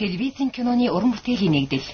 телевизийн киноны уран бүтээлийн нэгдэл.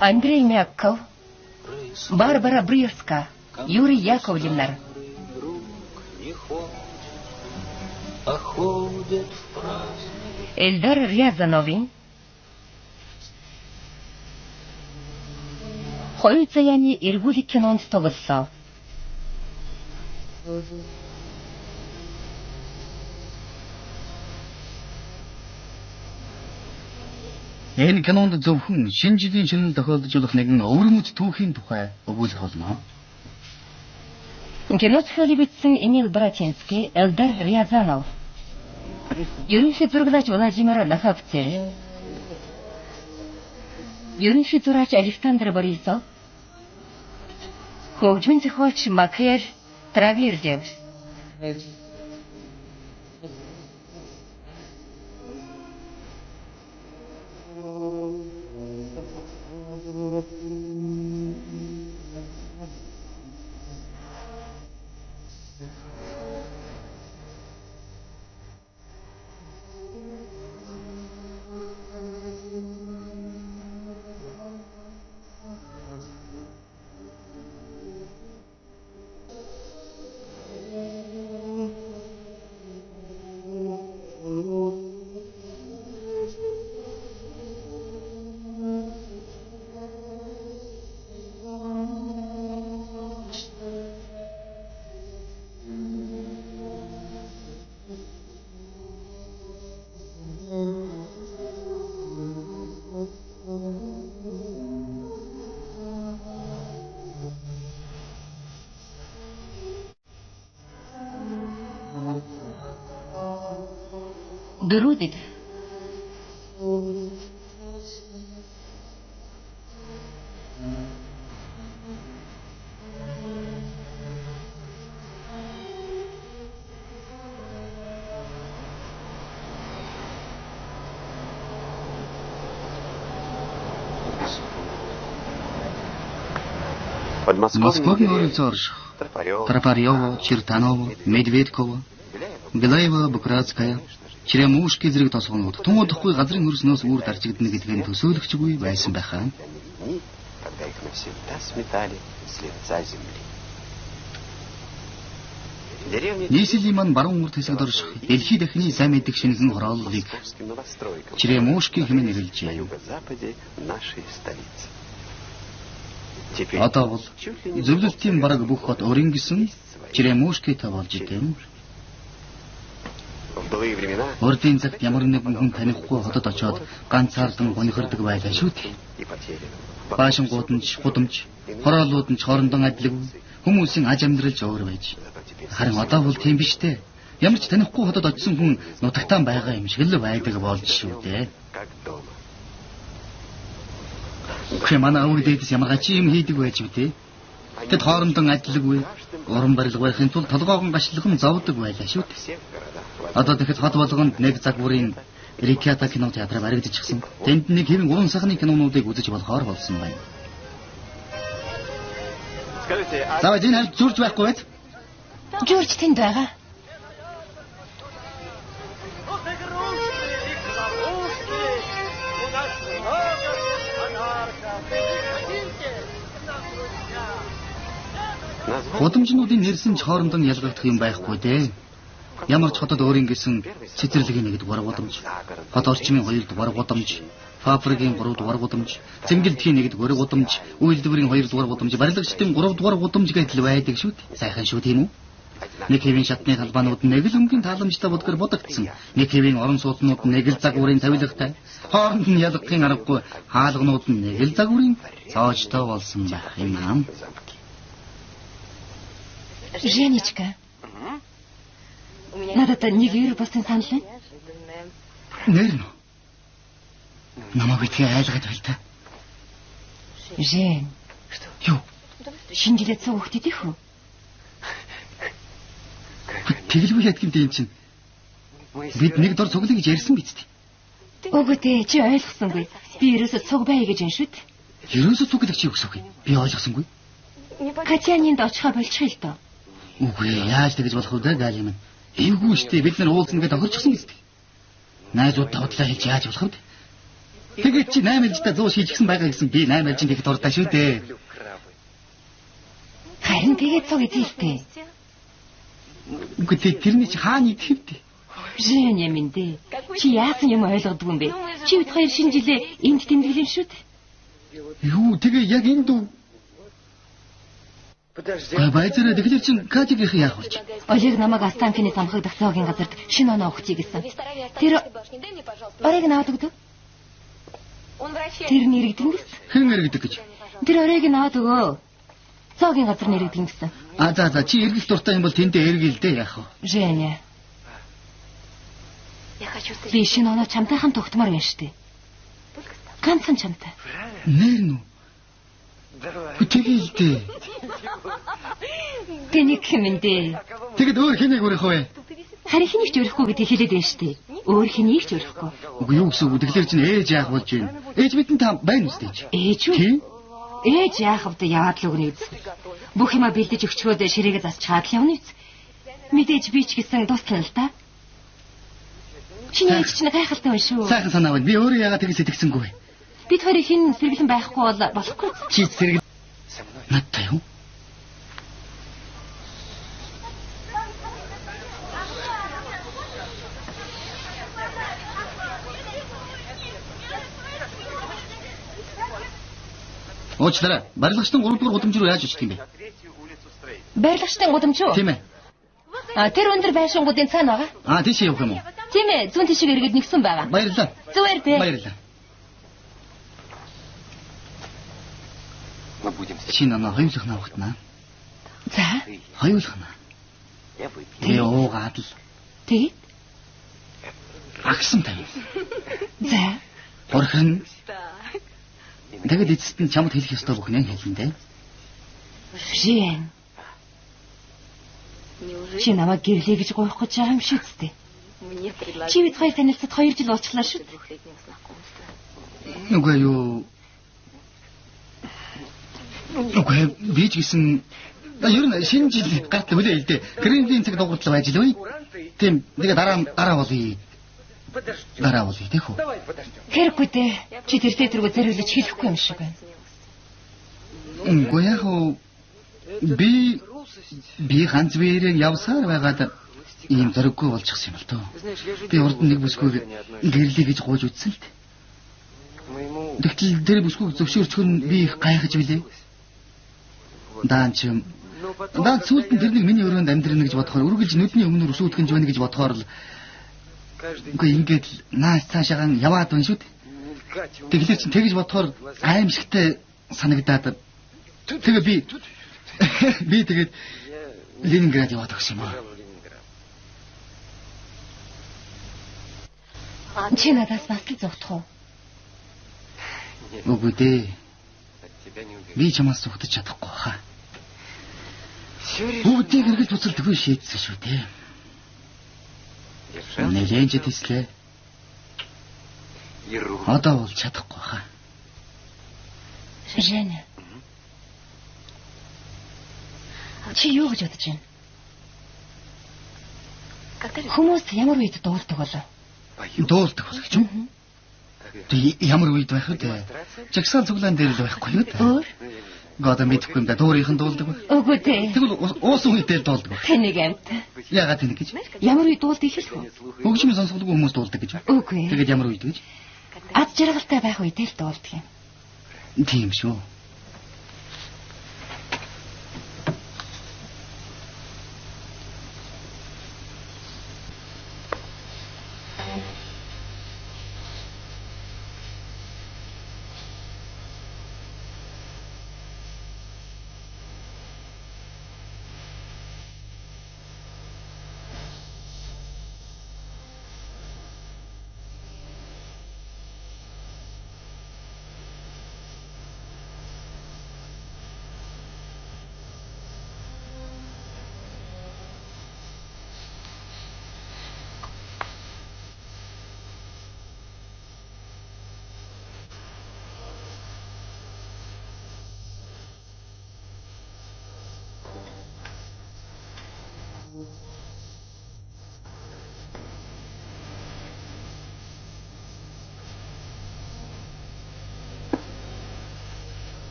Андрей Мягков, Барбара Брирска, Юрий Яковлевнар. Эльдар Рязановын хоёр заяаны эргүүлэг кинонд тоглолоо. Энэ кинонд зөвхөн шинэ жилийн шинэ тохиолдож болох нэгэн өвөрмөц түүхийн тухай өгүүлэх болно. Киноцохиолыг бичсэн Эмил Братинский, Эльдар Рязанов. Ерөнхий зураглаач Владимир Наховцев. Ерөнхий зураач Александр Борисов. Хөгжмийн зохиолч Макер Травердев. Дөрүүдид Московын өрөөс орших. Тропарёва, Чертанова, Медведкова, Белаева, Букратская, Черемушки зэрэг тосгонууд тунгаадахгүй газрын хөрснөөс үүр даржигдана гэдгийг төсөөлөгчгүй байсан байхаа. Нийслэлийн мань баруун урд хэсэгт орших дэлхий дахины сайн мэддэг шингэн хорооллыг Черемушки хэмээн нэрлэжээ. Одоо бол зөвлөлтийн бараг бүх хот өрийн гэсэн Черемушкитай болж идэв. Урдын цагт ямар нэгэн хүн танихгүй хотод очоод ганцаардан гонхордог байлаа шүү дээ. Баашингууд нь гудамж, хороолууд нь хоорондоо адилгүй, хүмүүсийн аж амьдрал зөөр байж. Харин одоо бол тийм биш дээ. Ямар ч танихгүй хотод очисон хүн нутагтаан байгаа юм шиг л байдаг болж шүү дээ. Манай өвөг дээдс ямар гачи юм хийдэг байж үү? Тэд хоорондоо адилгүй, уран барилга барихын тулд толгоогон гашлахын зовдөг байлаа шүү дээ. Одоо тэгэхэд хот болгонд нэг цаг бүрийн Рикята кино театраа баригдчихсан. Тэнд нэг хэвэн уран сахны кинонуудыг үзэж болохоор болсон байна. Заваа энэ хальт зурж байхгүй байт? Журж тэнд байгаа. Гудамжнуудын нэрсэн ч хоорондоо ялгагдах юм байхгүй дээ. Ямар ч хотод өөрийн гэсэн цэцэрлэгийн нэг дугаар гудамж, хот орчмын 2 дугаар гудамж, фабрикийн 3 дугаар гудамж, цэнгэлдэхийн 1 дугаар гудамж, үйлдвэрийн 2 дугаар гудамж, барилгачдын 3 дугаар гудамж гэдэл байдаг шүү дээ. Сайхан шүү тийм үү? Нэг хэвийн шатны талбаанууд нэг л өмгийн тааламжтай будгаар будагдсан. Нэг хэвийн орон сууцнууд нэг л загварын тавилгатай. Хооронд нь ялгахын аргагүй хаалганууд нь нэг л загварын цоочтой болсон байх юм. Женечка. Надад нэг ир болсон санал байна. Нэр нь. Намайг битгий айлгаж байл та. Жен. Юу? Шинжилээд суух тийх үү? Тэгэлгүй яд гэмтэй юм чинь. Бид нэг дор цуглаа гэж ярьсан биз дээ. Үгүй дээ, чи ойлгосонгүй. Би ерөөсө цуг бай гэж байна шүү дээ. Ерөөсө цуглах чи үгсгүй. Би ойлгосонгүй. Катянинд очихоо болчих л доо. Үгүй яаж тэгэж болох вэ гаал юм. Эвгүй штэ бид нар уулзна гэж тохирчихсан биз дээ. Найзууд тавдлаа хэлж яаж болох вэ? Тэгээд чи 8 жилдээ 100 шийдчихсэн байгаа гэсэн би 8 жилд их дуртай шүү дээ. Харин тэгээд цуг идэлтэй. Үгүй тэрний чи хаана идэх вэ? Жен юм дээ. Чи яасан юм ойлгодгүй юм бэ? Чи бид хоёр шинэ жилээ энд тэмдэглэн шүү дээ. Юу тэгээ яг энэ дүү. Байцаараа тэгэхээр чин Катигийн яах болж? Олег намайг Останкины самхагдах цоогийн газарт шинэ оноо өгчий гэсэн. Тэр оройг наваад өгдөө. Тэр нэрэгдэн гэсэн. Хэн нэрэгдэг гэж? Тэр оройг наваад өгөө. Цоогийн газар нэрэгдэн гэсэн. За чи эргэл дуртай юм бол тэндээ эргэлдээ яах вэ? Женя. Би шинэ оноо чамтай хамт тогтмоор байна штэ. Ганцхан чамтай. Нэр нь. Тэгэлдээ. Тэнийг хэмэндээ. Тэгэд өөр хэнийг өрөх вэ? Харин хэнийг ч өрөхгүй гэдгийг хэлээд байна штэ. Өөр хэнийг ч өрөхгүй. Үгүй юу гэсэн үг тэгэхээр чинь ээж яах болж байна? Ээж бидэн та байна үстэй чи. Ээж үү? Тийм. Ээж яах вэ яваад л өгнө үз. Бүх юма бэлдэж өгчгөөд ширээгээ засчаад л явна үз. Мэдээж би ч гэсэн дуслана л да. Чиний ээж чинь гайхалтай байна шүү. Сайхан санаа байна. Би өөрөө яагаад тэгж сэтгэсэнгүй. Бид хоёрын хин сэргэлэн байхгүй бол болохгүй. Чи сэргэл надтай юу? Уучлаарай. Барилгачдын 3 дугаар гудамж руу яаж очих юм бэ? Барилгачдын гудамж юу? Тийм ээ. Тэр өндөр байшингуудын цаана байгаа. Тийш явах юм уу? Тийм ээ, зүүн тишиг эргээд нэгсэн байгаа. Баярлалаа. Зүгээр дээ. Баярлалаа. Чинь анаа хоёулах навахтана. За. Хоёулах наа. Тэгээ уугаад л. Тэгээд агсан тавь. За. Орхон. Тэгээд эцэст нь чамд хэлэх ёстой бүхнээ хэлнэ дээ. Жин. Чи намайг гэрлээ гэж гоох гэж байгаа юм шүү дээ. Чи бид хоёр танилцаад 2 жил болчихлоо шүү дээ. Нүгэ юу? Үгүй би ч гэсэн ер нь шинэ жил гарт үлээ л дээ. Кремлийн цаг дугуйтлаа байж л үе. Тийм тэгээ дараа болъё. Дараа болъё тийм үү? Хэрэггүй дээ. Чи тэр тэргөө зэрүүлж хэлэхгүй юм шиг байна. Үгүй яг би ганц биеэр явсаар байгаад ийм зориггүй болчихсон юм л доо. Би урд нэг бүсгүйг гэрлээ гэж гуйж үтсэн л дээ. Тэгтэл тэр бүсгүйг зөвшөөрчих нь би их гайхаж билээ. Даан сүүлд нь тэр нэг миний өрөөнд амьдрна гэж бодохоор үргэлж нүдний өмнөр өсөүтгэж байна гэж бодохоор л үгүй ингээд л нааш цаашаа яваад байна шүү дээ. Тэгэхээр чинь тэгж бодохоор аимшигтай санагдаад тэгээ би тэгээд Ленинград яваад өгсөн юм аа. Чи надаас бас л зогтох уу? Үгүй дээ. Би чамаас зогтож чадахгүй хаа. Бүгдийг эргэл буцалтгүй шийдсэн шүү дээ. Нэлээд тэслээ. Одоо бол чадахгүй хаа. Женя. Чи юу гэж бодож байна? Хүмүүс ямар үед дуулдаг болов? Дуулдаг болох ч юм. Тэг ямар үед байх вэ? Жагсаан цуглаан дээр л байхгүй юу? Өөр? Гадаа мэдхгүй юм да дуурийнхан дуулдаг ба. Үгүй дээ. Тэгвэл уусан үедээ дуулдаг ба. Тэнийг амт. Яагаад тэнэг гэж? Ямар үед дуулдаг хэлэх вэ? Хөгжмийн сонсголгүй хүмүүс дуулдаг гэж. Үгүй. Тэгээд ямар үед гэж? Ад жаргалтай байх үедээ л дуулдаг юм. Тийм шүү.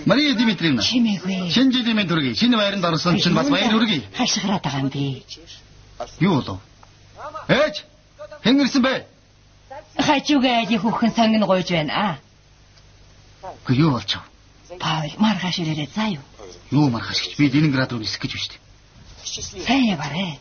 Мария Дмитриевна. Чимээгүй. Шинэ жилийн төргий. Шинэ байранд орсон чинь бас баяр хүргэе. Хашгираад байгаа юм би. Юу болов? Ээж! Хэн ирсэн бэ? Хажуугаа айлын хүүхэн сонгоно гойж байна. Гэ юу болчих вэ? Паул маргааш ирээрээ заа юу? Юу маргааш гэж би Ленинград руу нисэх гэж байна шүү дээ. Сайн яваарэ.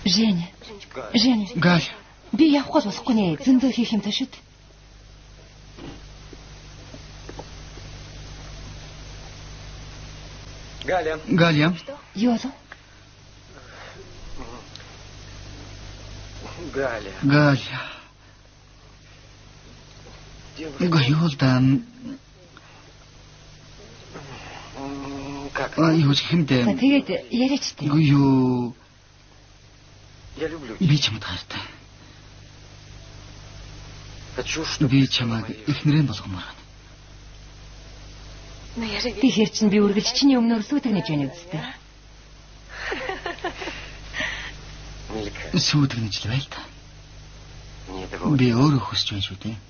Женя. Женя. Галь. Би явах гол болохгүй нэ. Зөндөө хийх юм ташид. Галя. Юу вэ? Галя. Гоёлдан. Юу ч хэмдэ. Тэгээд яриач тээ. Юу. Би чамд хайртай. Би чамайг эхнэрэн болгомоор байна. Тэгэхээр чинь би үргэлж чиний өмнөр сүйтгэнэж байна үстэй. Сүйтгэнэж л байл та. Би өөрөө хүсэж байна шүү дээ.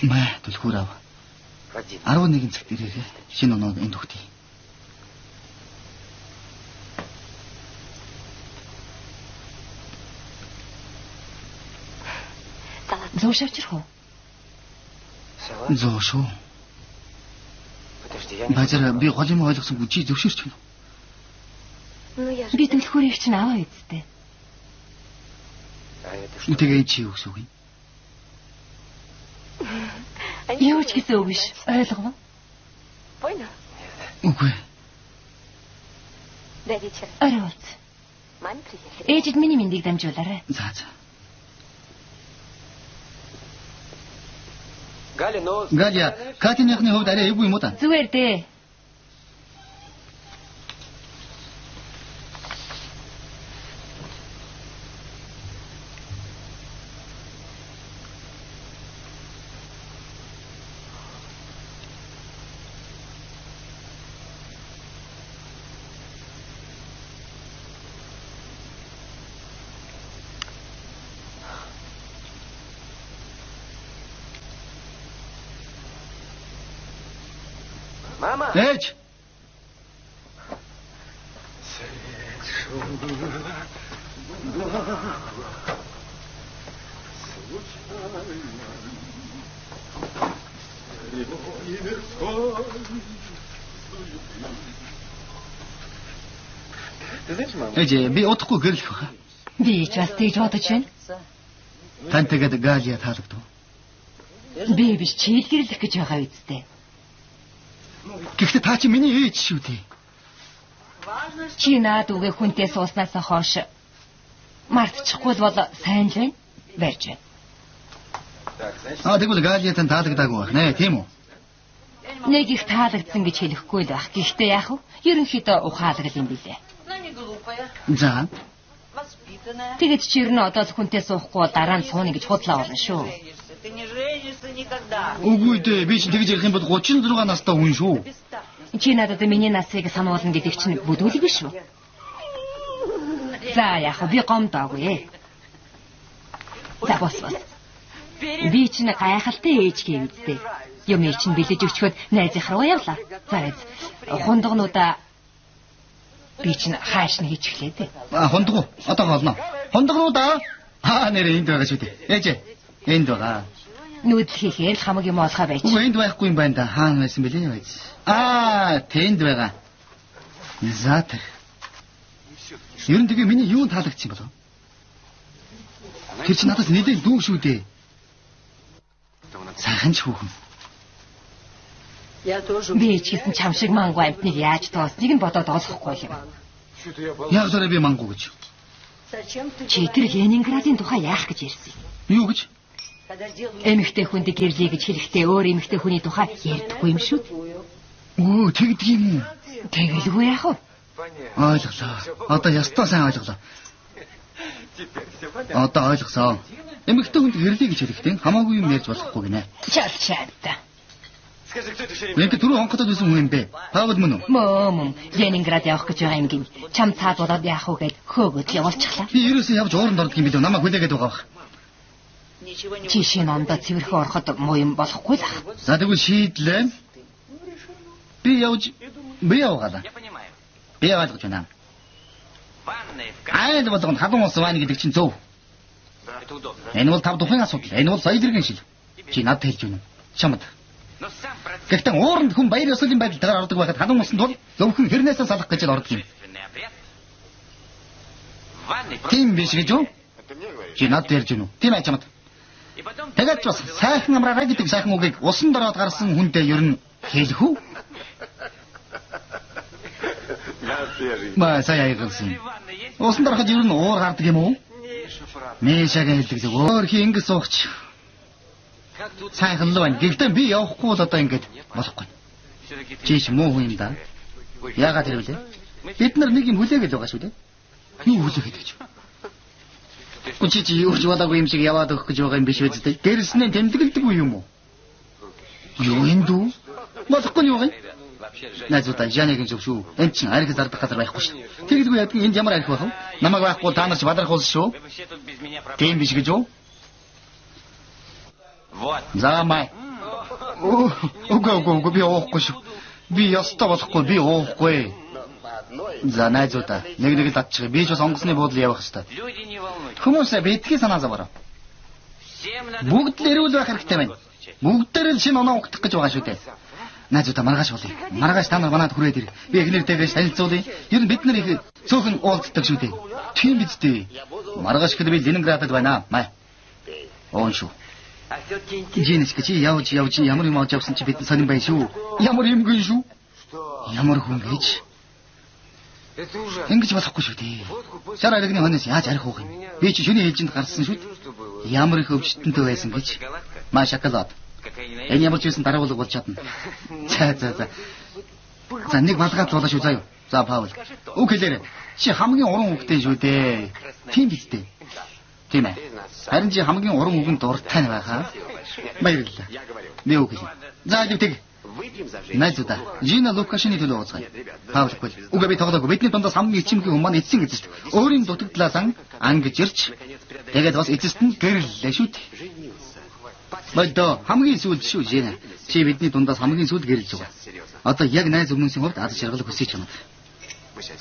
Маа түлхүүр ав. 11 цагт ирээрээ шинэ оноод энд өгтий. Зөө шавчрах уу? Зөө шүү. Бажара би гол юм ойлгосонгүй чи зөвшөөрч байна уу? Би түлхүүрийг чинь аваа үсттэй. Тэгээ чи юу гэсэн үг юм? Юу ч гэсэн үг биш. Ойлгов уу? Үгүй. Оройц. Ээжид миний мэндийг дамжуулаарай. За. Галя, Катиныхны хувьд арай эвгүй юм уу та? Зүгээр дээ. Ээж. Ээж, би удахгүй гэрлэх баха. Би ч бас тийж бодож байна. Тань тэгээд Галя таалагдав. Би биш чи л гэрлэх гэж байгаа үстэй. Гэхдээ та чи миний ээж шүү дээ. Чи наад үгээ хүнтэй сууснаас хойш мартчихгүй бол сайн л байна. Барьж байна. Тэгвэл Галя тань таалагдаагүй байна, тийм үү? Нэг их таалагдсан гэж хэлэхгүй л байх. Гэхдээ яах вэ? Ерөнхийдөө ухаалагл юм билээ. За. Тэгээд чи ер нь одоо л хүнтэй суухгүй дараа нь сууна гэж худлаа орно шүү. Үгүй дээ, би чинь тэгж ярих юм бол 36 настай хүн шүү. Чи надад миний насыг сануулна гэдэг чинь бүдүүлэг биш үү? За яах вэ? Би гомдоогүй. За бос. Би чинь гайхалтай ээж гэвдээ. Юм чинь бэлэж өчгöd найзынх руу явлаа. За хундагнуудаа би чинь хааш нь хийчихлээ дээ. Хундагуу. Одоо голно. Хундагнуудаа. Нэрээ энд байгаа шүү дээ. Ээж. Энд байгаа. Нүүдэл хийхээр л хамаг юм олохоо байж. Үгүй энд байхгүй юм байна да. Хаана байсан бэлээ байж. Тэнд байгаа. За тэр. Ер нь тэгээ миний юу таалагдсан болов? Тэр чинь надаас нэлээд дүүг шүү дээ. Сайхан ч хүүхэн. Би ч гэсэн чам шиг мангу амтныг яаж тоосныг нь бодоод олохгүй юм. Яг зэрэг би мангу гэж. Чи тэр Ленинградын тухай яах гэж ярьсан юм? Юу гэж? Эмэгтэй хүнд гэрлээ гэж хэлэхдээ өөр эмэгтэй хүний тухай ярьдаггүй юм шүү. Тэгдэг юм уу? Тэгэлгүй яах вэ? Ойлголоо. Одоо ястаа сайн ойлголоо. Одоо ойлгосоо. Эмэгтэй хүнд гэрлээ гэж хэлэхдээ хамаагүй юм ярьж болохгүй гинэ. Чалчаата. Нэг түрүү онцгой байсан хүн юм бэ? Павел мөн үү? Мөн. Ленинград явах гэж байгаа юм гин. Чам цаадуулаад яах вэ гэд хөөгөөд явуулчихлаа. Би ерөөсөө явж ууранд ордог юм билүү? Намайг хүлээгээд байгаа бах. Чи шинэ ондоо цэвэрхэн ороход муу юм болохгүй л ах. За тэгвэл шийдлээ. Би явгаалаа. Би яваад гэж байна. Айл болгонд хадун ус ваана гэдэг чинь зөв. Энэ бол тав тухайн асуудал. Энэ бол соёл иргэн шил. Чи надад хэлж байна. Чамд. Гэхдээ ууранд хүн баяр ёслолын байдалтайгаар ордог байхад халуун усан тул зөвхөн хэрнээсээ салах гэж л ордог юм. Тийм биш гэж юу? Чи над ярьж гинүү? Тийм аа чамд. Тэгээд ч бас сайхан амраарай гэдэг сайхан үгийг усан дороод гарсан хүнтэй ер нь хэлэх үү? Маа сая яйгсан. Усан дороход ер нь уур гардаг юм уу? Мэшаага хэлдэг зөв. Өөр хингс суугч. Сайхан л байна. Гэхдээ би явахгүй л одоо ингэж болохгүй. Чиш муу хүн юм да. Яагаад тэрвэлээ? Бид нар нэг юм хүлээгээд байгаа шүү дээ. Юу хүлээгээд гэж? Чи юу ч болоогүй юм шиг яваад өгөх гэж байгаа юм биш үү дээ? Дэрснээ тэмдэглэдэггүй юм уу? Юу энэ дүү? Болохгүй юу гэн? Найзуудаа Жанигийн зөв шүү. Энд чинь арих зардах газар байхгүй шүү. Тэгэлгүй ядгийн энд ямар арих байх вэ? Намайг байхгүй та нар ч бадрах уулс шүү. Тийм биш гэж юу? За май. Үгүй би уухгүй шүү. Би ёстой болохгүй би уухгүй. За найзуудаа нэг л татчих. Би ч бас онгоцны буудлын явах хэрэгтэй. Хүмүүсээ битгий санаа зовоорой. Бүгд л эрүүл байх хэрэгтэй байна. Бүгдээр л шинэ оноо угтах гэж байгаа шүү дээ. Найзуудаа маргааш болъё. Маргааш та нар манад хүрээд ир. Би эхнэртэйгээ танилцуулъя. Ер нь бид нар их цөөхөн уулздаг шүү дээ. Тийм биз дээ. Маргааш гэхэд би Ленинградад байна. Май. Оон шүү. Жинэс чи явж ямар юм авч явсан чи бид сонирн байна шүү. Ямар юм гин шүү. Ямар хүн гэж. Ингэж болохгүй шүү дээ. Шар аригны хонос яаж арих уу юм? Би чи шүний ээлжинд гарсан шүү дээ. Ямар их өвчтөнтэй байсан гэж. Маа шоколад. Энэ ямар ч байсан дараагуулга болж чадна. За. За нэг балгаад болоо шүү заа юу. За Паул. Үг хэлээрэй. Чи хамгийн уран хүүхдээ шүү дээ. Тийм биз дээ. Тийм ээ. Харин чи хамгийн уран үгэнд дуртай байхаа. Баярлалаа. Би үг хэлье. За тэгтэг. Найзуудаа Жина Лукашины төлөө ууцгаая. Паул гэл. Уга би тоглоогүй. Бидний дундаас хамгийн ичимхий хүмүүс эцсийн эцэст. Өөрийн дутагдлаас ан гэж ирж. Тэгээд бас эцэст нь гэрлээ шүү дээ. Бодоо хамгийн сүүлд шүү Жина. Чи бидний дундаас хамгийн сүүлд гэрлэж байгаа. Одоо яг найз өмнөсийн хувьд аз жаргал хүсэж байна.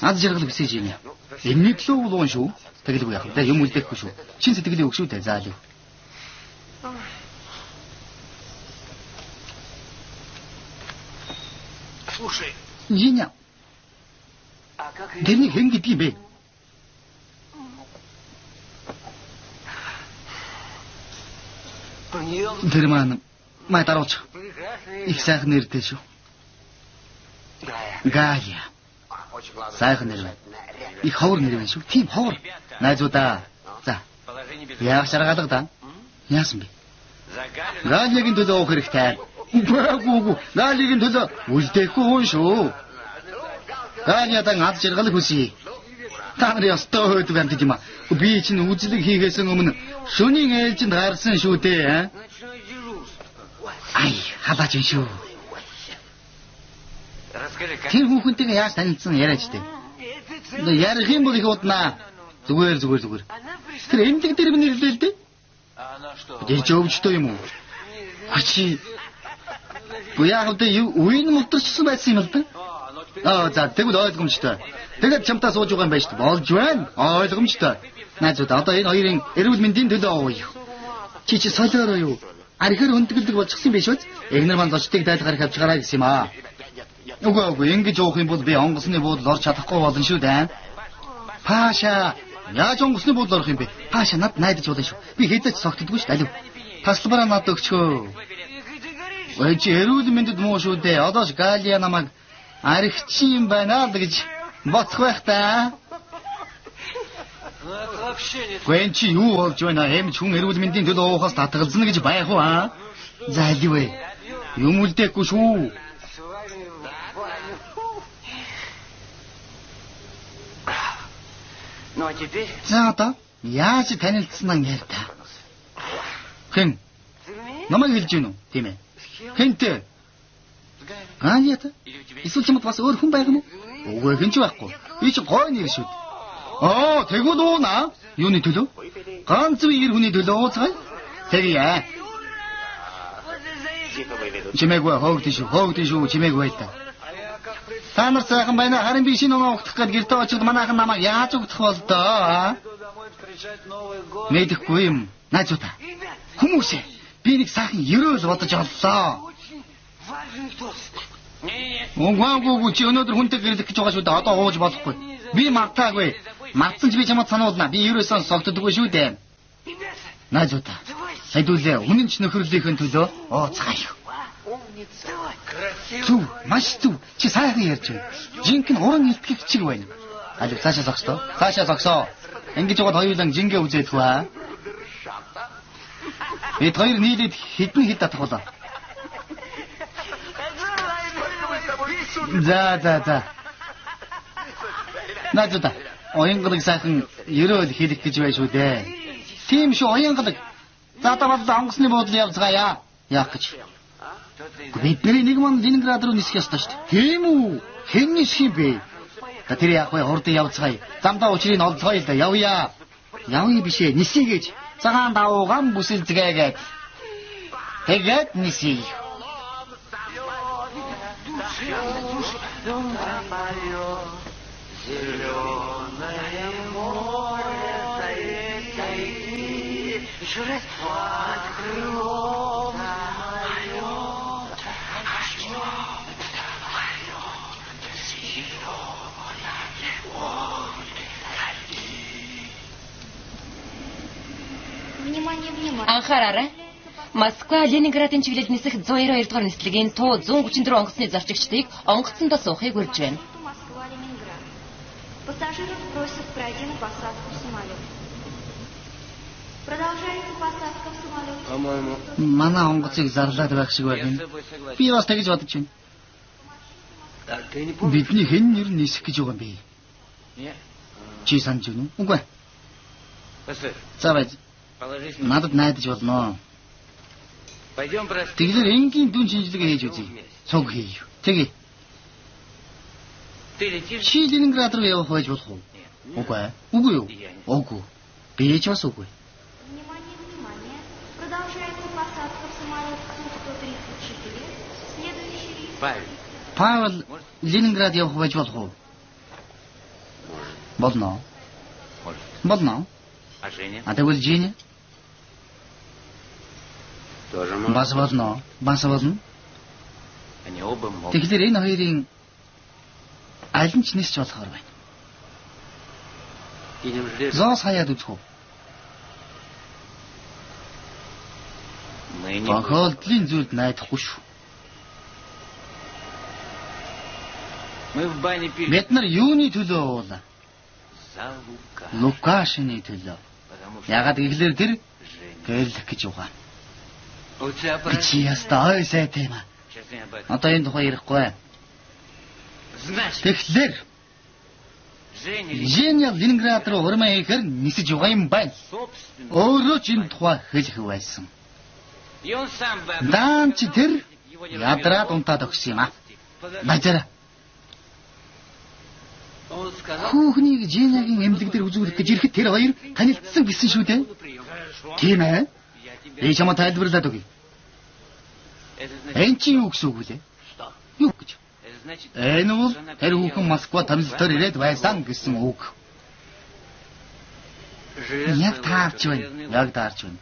Аз жаргал хүсэж юм. Энэний төлөө уулуун шүү. Тэгэлгүй яах вэ? Юм үлдээхгүй шүү. Чин сэтгэлийн үг шүү дээ. Заалив. Жиня. Тэрний хэн гэдэг юм бэ? Тэр маань май дарууч. Их сайхан нэртэй шүү. Галя. Сайхан нэр байна. Их ховор нэр байна шүү. Тийм ховор. Найзуудаа. За. Яах шаргалга да? Яасан бэ? Галягийн төлөө уух хэрэгтэй. Үгүй. Галягийн төлөө үлдээхгүй хүн шүү. Галядан аз жаргал хүсье. Та нар ястаа хойд байна тийм аа. Би чинь үзлэг хийхээс өмнө шөнийн ээлжинд гарсан шүү дээ. Ай, халаач шүү. Тэр хүүхэнтэйгээ яаж танилцсан яриач дээ. Ярих юм бол их уднаа. Зүгээр. Тэр эмдэг дээр минь ирлээ л дээ. Тэр ч өвчтөө юм уу? Чи буяа хөдөө үеийн мултарчсан байсан юм л да. За тэгвэл ойлгомжтой. Тэгээд чамтаа сууж байгаа юм байна шүү дээ. Болж байна. Ойлгомжтой. Найзуудаа одоо энэ хоёрын эрүүл мэндийн төлөө ууя. Чи солиороо юу? Архир хүндгэлдэг болчихсон биш үү? Эхнэр маань зочдыг дайлахаар их авч гараа гэсэн юм аа. Үгүй ингэж уух юм бол би онгоцны буудлд орж чадахгүй болно шүү дээ. Пааша, яаж онгоцны буудлд орох юм бэ? Пааша над найдаж болно шүү. Би хэзээ ч согтдоггүй шүү. Алив. Таслбараа над өгчхөө. Ой чи эрүүл мэндэд муу шүү дээ. Одоо ч Галя намайг архич юм байна л гэж боцох байх та. Гэн чи юу болж байна? Эмч хүн эрүүл мэндийн төлөө уухаас татгалзна гэж байх уу аа? За алив ээ. Юм үлдээхгүй шүү. За одоо яаж танилцсан юм ярьта? Хэн? Намайг хэлж гинүү, тийм ээ. Хэнтэй? Ганиата? Эсвэл чамд бас өөр хүн байх юм уу? Үгүй хэн ч байхгүй. Би ч гой нэр шүү. Тэгвэл уунаа. Юуны төлөө? Ганц үеэр хүний төлөө ууцгай. Тэгье. Чимээгүй хоогдсон шүү, чимээгүй та. Та нар сайхан байна. Харин би шинэ оноо угтах гээд гэртээ очиод манайхан намайг яаж угтах бол доо? Мэдэхгүй юм. Найзуудаа. Хүмүүсээ би нэг сайхан ерөөл бодож оллоо. Унгаагүй чи өнөөдөр хүнтэй гэрлэх гэж байгаа шүү дээ. Одоо ууж болохгүй. Би мартаагүй. Мартсан ч би чамд сануулна. Би ерөөсөн согтдоггүй шүү дээ. Найзуудаа. Хайдуулээ. Үнэн ч нөхөрлөхийн төлөө ооцгаая. Зүг, маш зүг. Чи сайхан ярьж байна. Жинхэнэ уран илтгэх чиг байна. Алив цаашаа зогсдоо. Цаашаа зогсоо. Ингэж яваад хоёулаа жингээ үзээд хөө. Бид хоёр нийлээд хэдэн хэд татахулаа. За. Найзуудаа. Оянгалаг сайхан ерөөл хэлэх гэж байна шүү дээ. Тийм шүү оянгалаг. За даваад онгоцны буудлын явцгаая. Яах гэж. Бидний нэг манд Ленинград руу нисэх ёстой шүү дээ. Тийм үү? Хэн нисэх юм бэ? Та тэр яах вэ? Хурдан явцгаая. Замдаа учрыг олцгоё л да. Явъя. Явъя бишээ. Нисье гэж. Цагаан давууган бүсэлцгээгээд. Тэгээд нисье. Зеленое море стоит впереди, под крылом поет, Анхаараарай. Москва Ленинградын чиглэлд нисэх 192 дугаар нислэгийн туу 134 онгоцны зорчигчдыг онгоцондоо суухыг урьж байна. Пассажиров просят пройти на посадку в самолет. Продолжается посадка в самолет. По-моему, манай онгоцыг зарлаад байх шиг байна. Би бас тэгж бодож байна. Бидний хэн нэр нисэх гэж байгаа юм бэ? Чи санаж байна уу? Үгүй. За байж. Надад найдаж болно. Тэгэхээр энгийн дүн шинжилгээ хийж үзье. Цуг хийе. Тэгээ. Чи Ленинград руу явах байж болох уу? Үгүй. Үгүй юу? Үгүй. Би ч бас үгүй. Внимание. Продолжается посадка в самолет Су-134. Следующий рейс. Павел Ленинград явах байж болох уу? Болно. Болно. А тэгвэл Женя? Бас болно. Тэгэхээр энэ хоёрын аль нь ч нисч болохоор байна. Зоос хаяад үзэх үү? Тохиолдлын зүйлд найдахгүй шүү. Бид нар юуны төлөө уулаа? Лукашины төлөө. Ягаад гэвэл тэр гэрлэх гэж байгаа. Чи ястаа сайтай юм аа. Одоо энэ тухай ярихгүй. Тэгэхээр Женя Ленинград руу урмаа хийхээр нисэж байгаа юм байна. Өөрөө ч энэ тухай хэлэх байсан. Даан чи тэр ядраад унтаад өгсөн юм аа. Бажара. Хүүхнийг Женягийн эмнэлэг дээр үзүүлэх гэж ирэхэд тэр хоёр танилцсан гэсэн шүү дээ. Тийм ээ. Би чамд тайлбарлаад өгье. Энд чи юу гэсэн үг вэ? Юу гэж? Энэ бол тэр хүүхэн Москва тамилтаар ирээд байсан гэсэн үг. Яг таарч байна. Яг таарч байна.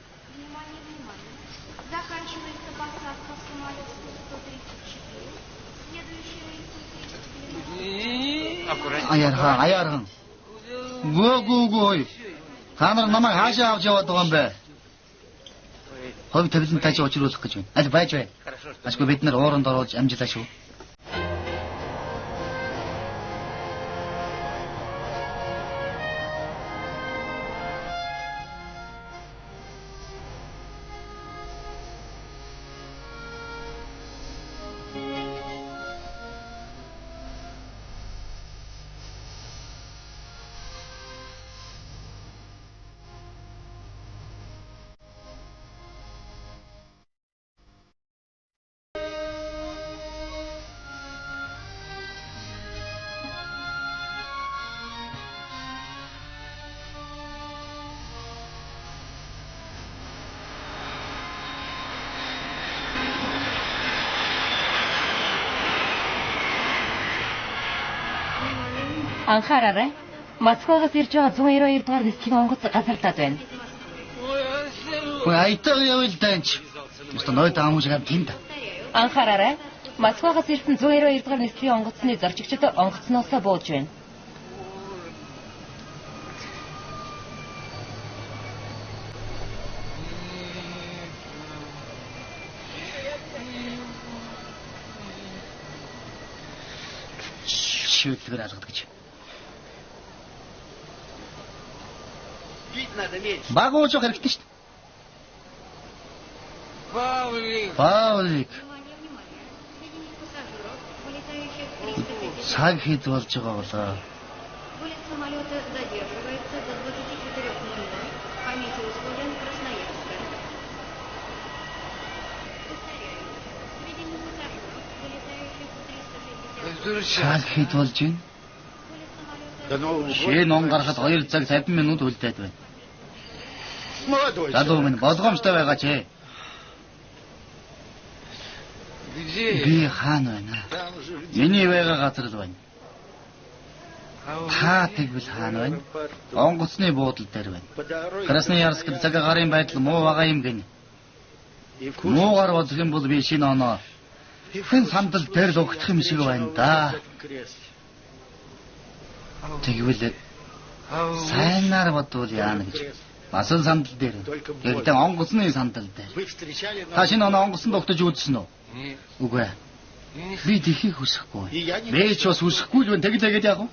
Заканчивается посадка в самолет Су-134. Следующий рейс. Аяархан. Гөө. Та нар намайг хаашаа авч яваад байгаа юм бэ? Ховь тавилан тааж очруулах гэж байна. Аль байж бай. Ашгүй бид нар ууранд оруулж амжилаа шүү. Анхаараарай. Москвагаас ирж байгаа 192 дугаар нислэгийн онгоц газарлаад байна. Ой, айтаа явал даанч. Өстө ной таамууж гам тэнд. Анхаараарай. Москвагаас ирсэн 192 дугаар нэвтрийн онгоцны зорчигчид онгоцноосоо бууж байна. Шийдлэгээр алгадаг гэж. Баг ууж явах хэрэгтэй шүү дээ. Павлик. Цаг хэд болж байгаа болоо. Вылет самолета задерживается до 24:00 по метеоусловиям Красноярска. Повторяю, сведения пассажиров, вылетающих 360. Цаг хэд болж байна? Шин он гарахад 2 цаг 50 минут үлдээд байна. Залуу минь болгоомжтой байгаа ч. Би хаана байна? Миний байгаа газар л байна. Та тэгвэл хаана байна? Онгоцны буудал дээр байна. Красноярскд цаг агарын байдал муу байгаа юм гин. Муугаар бодох юм бол би шинэ оноо хэн сандал дээр л өгөх юм шиг байна да. Тэгвэл сайнаар бодвол яана гэж. Бас л сандал дээр. Гэхдээ онгоцны сандал дээр. Та шинэ оноо онгоцонд огтож үзсэн үү? Үгүй. Би тэхийг хүсэхгүй. Би ч бас хүсэхгүй л байна. Тэгэлээгээд яах вэ?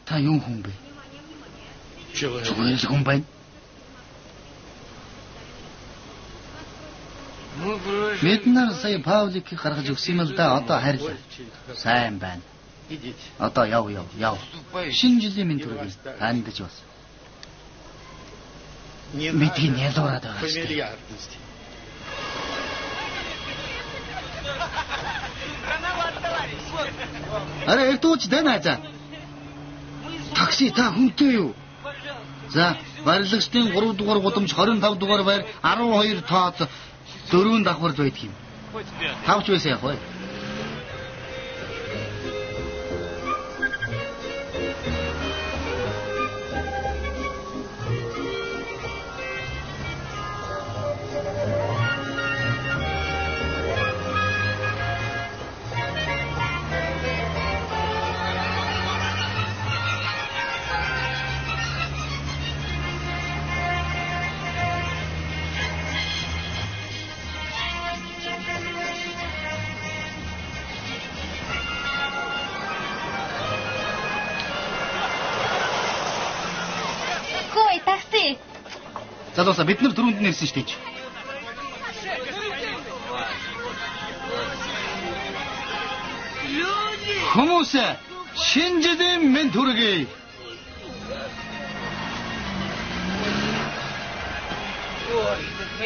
Та юу хүн бэ? Зүгээр л хүн байна. Бид нар сая Павликийг гаргаж өгсөн юм л да. Одоо харьлаа. Сайн байна. Одоо яв. Шинэ жилийн минь түргий тандж бас. Мэдгийг ялуураад байгаа шүү дээ. Аре эртүүч дэнэ за. Такси та хүнтэй юу? За, барилгачдын 3 дугаар гудамж 25 дугаар байр 12 тоод 4 давхар байдаг юм. Тавч байсан яах вэ? Залуусаа бид нар түрүүнд нэрсэн шүү дээ. Хүмүүс шинэ жилийн минь төргий.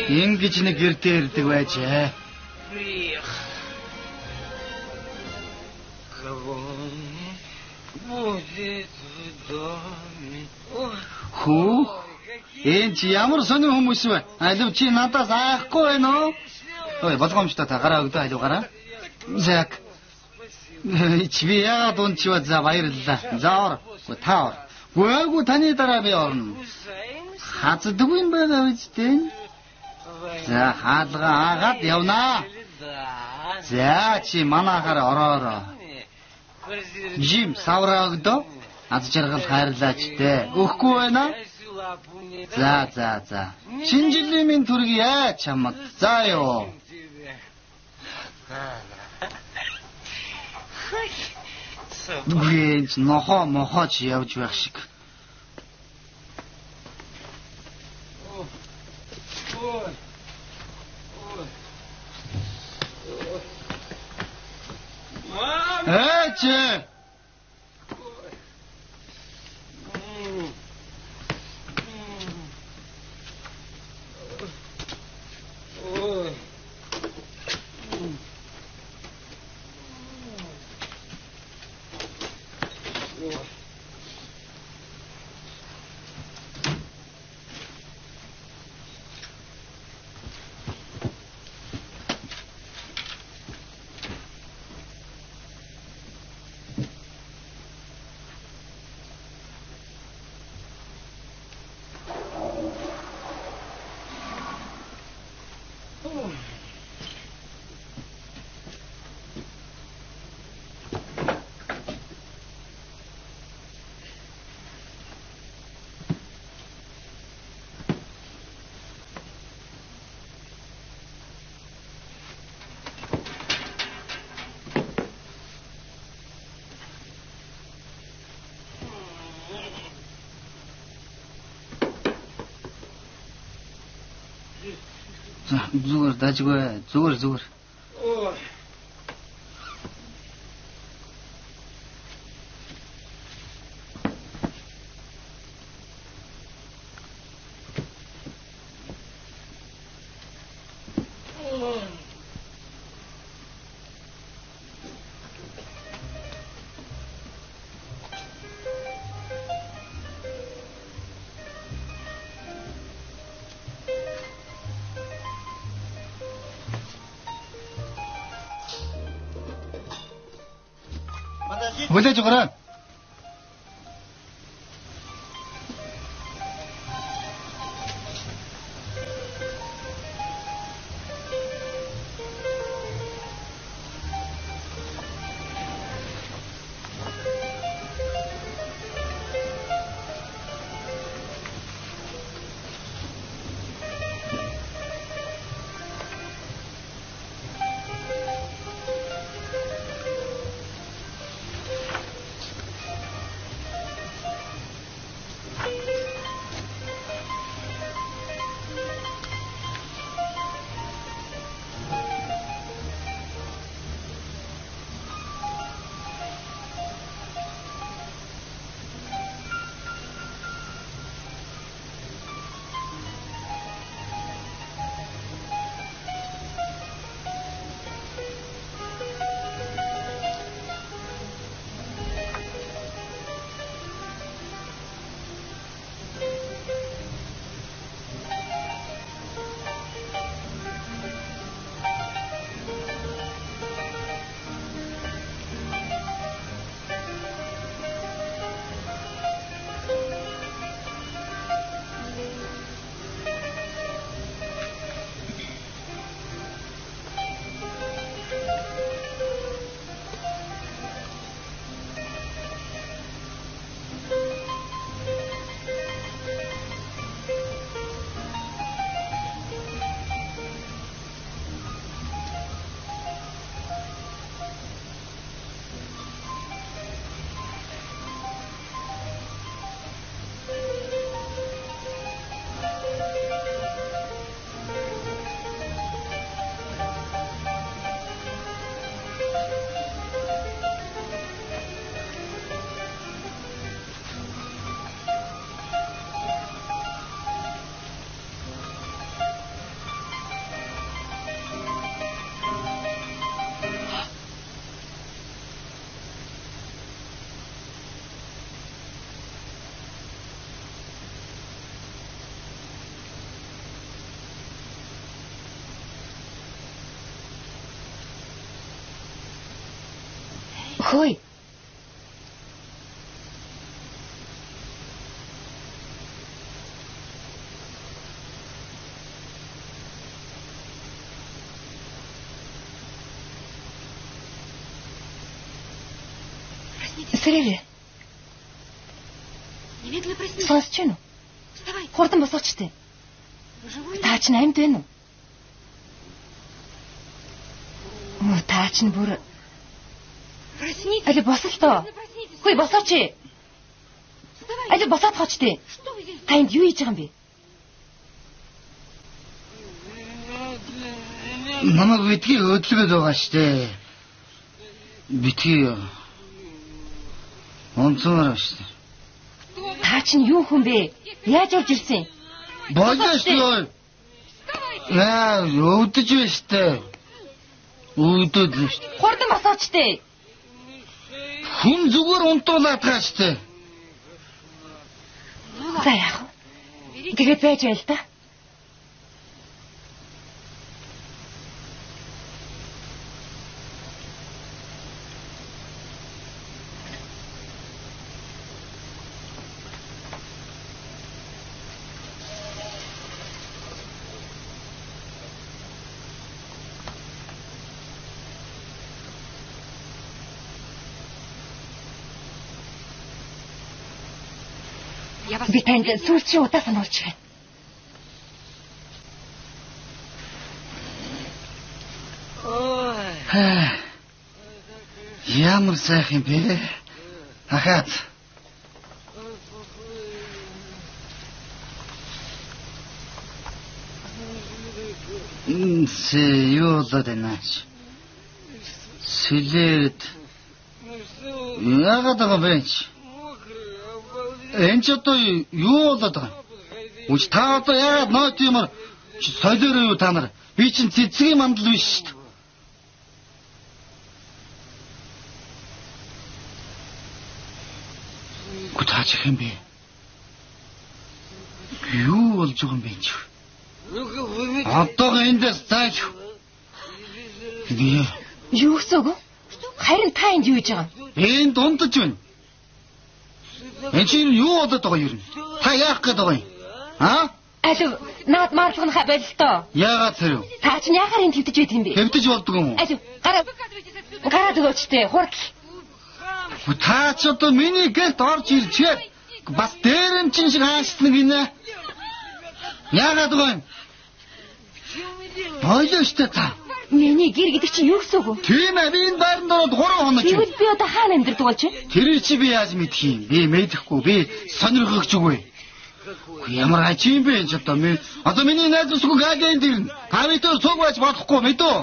Ингэж нэг гэртээ ирдэг байжээ. Хүү? Энд ямар сони хүмүүс вэ? Алив чи надаас айхгүй байна уу? Ой, болгоомжтой та гараа өгдөө алуугаараа. Зак. Би яагаад унчива за баярлалаа. За ор. Та ор. Гүйгүй таны дараа би орно. Хацдаггүй юм байгаа биз дээ. За хаалгаа агаад явнаа. За чи манайхаар ороороо. Жим савраа өгдөө. Аз жаргал хайрлаач дээ. Өгөхгүй байна. За. Шинэ жилийн минь төргий чамд. За ёо. Гэнч мохооч явж байх шиг. Эче. Зүгээр дажгүй. Зүгээр. Хүлээж өгөрэй. Хөөе. Сэрээ. Сонсч байна уу? Хурдан босооч тээ. Та ч амьд байна уу? Та ч бүр Али босолтоо. Хөөе босооч. Али босоод хооч тээ. Та энд юу хийж байгаа юм бэ? Намайг битгий өдлөгөд байгаа штэ. Битгий онцгоор штэ. Та чинь юу хүн бэ? Яаж орж ирсэн? Боёштой. Өвдөж байна штэ. Өвдөд л штэ. Хурдан босооч тээ. Хүн зүгээр унтуулаад байгаа штэ. За яах вэ? Тэгээд байж байл та. Би танд сүүлчийн удаа сануулж байна. Ямар сайхан бэ? Ахаад. Юу болоод байна аач? Сэлээд яагаад байгаа бэ? Энд ч одоо юу болоод байгаа? Үгүй та одоо яагаад нойт юмар солиороо юу та нар? Би чинь цэцгийн мандал биш шүү дээ. Гү таач юм бэ? Юу болж байгаа юм бэ чи? Одоо эндээс зааж. Юу гэсэн? Харин та энд юу хийж байгаа? Энд дундаж байна. Энд чинь юу болоод байгаа юм? Та яах гээд байгаа юм? Аа? Алив, наад маарлахнаа болтоо. Яагаад тэр юу? Та чинь яагаар энд хэвдэж байдаг юм бэ? Хэвдэж болдог юм уу? Алив, гараад өгөөчтэй, хурц. Та ч одоо миний гэлт орж ирчээ. Бас дээрэмчин шиг хаашдна гинэ. Яагаад байгаа юм? Ойлоо штэ та. Миний гэр гэдэг чинь юу гэсэн үг вэ? Тийм ээ, би энэ байранд ороод 3 хоног. Тэгвэл би одоо хаана амьдардаг болж байна? Тэр чи би яаж мэдэх юм? Би мэдэхгүй, би сонирхогч үгүй. Ямар ачим бэ ч одоо ми одоо миний найз усгүй гагийн дэрнэ. Та мэдээр цуг байж болохгүй мэдөө.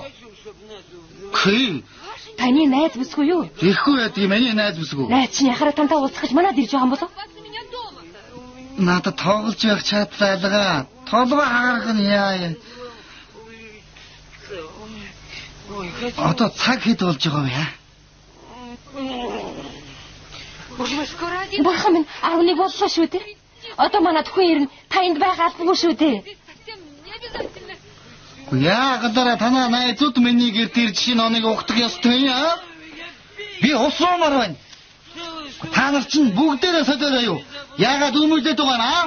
Хээ. Таны найз бүсгүй юу? Ихгүй яа, миний найз бүсгүй. Найз чинь яхаараа тантай уулзах гэж манад ирж байгаа юм болов? Надад тоглож явах чадлаа. Толгой хагарах нь яа. Одоо цаг хэд болж байгаа вэ? Бурхан минь 11 боллоо шүү дээ. Одоо манад хүн ирнэ. Та энд байх албагүй шүү дээ. Яагаад танаа найзууд миний гэрт ирж шинэ оныг ухдаг ёстой юм аа? Би усуумаар байна. Та нар чинь бүгдээрээ солиороо юу? Яагаад өмөлдөд байгаа юм аа?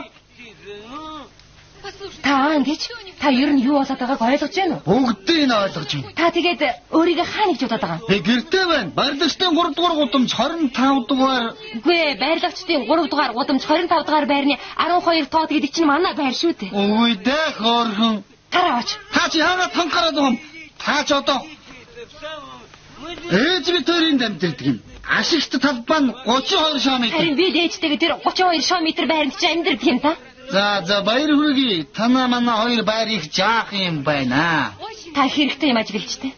Та ингэж та ер нь юу болоод байгааг ойлгож байна уу? Бүгдийг нь ойлгож байна. Та тэгээд өөрийгөө хаана гэж бодоод байгаа юм? Би гэртээ байна. Барилгачдын 3 дугаар гудамж 25 дугаар. Үгүй ээ, барилгачдын 3 дугаар гудамж 25 дугаар байрны 12 тоод гэдэг чинь манай байр шүү дээ. Үгүй дээ, хөөрхөн. Тараач. Та чи яагаад танхараад байгаа юм? Та ч одоо ээж би төрийн дамжирдаг юм. Ашигт талбай нь 32 шаметр. Харин би дээжтэйгээ тэр 32 шаметр байранд чи амьдардаг юм та? За баяр хүргэе. Танаа манай хоёр байр их жаах юм байна. Та хэрэгтэй юм ажиглажтэй.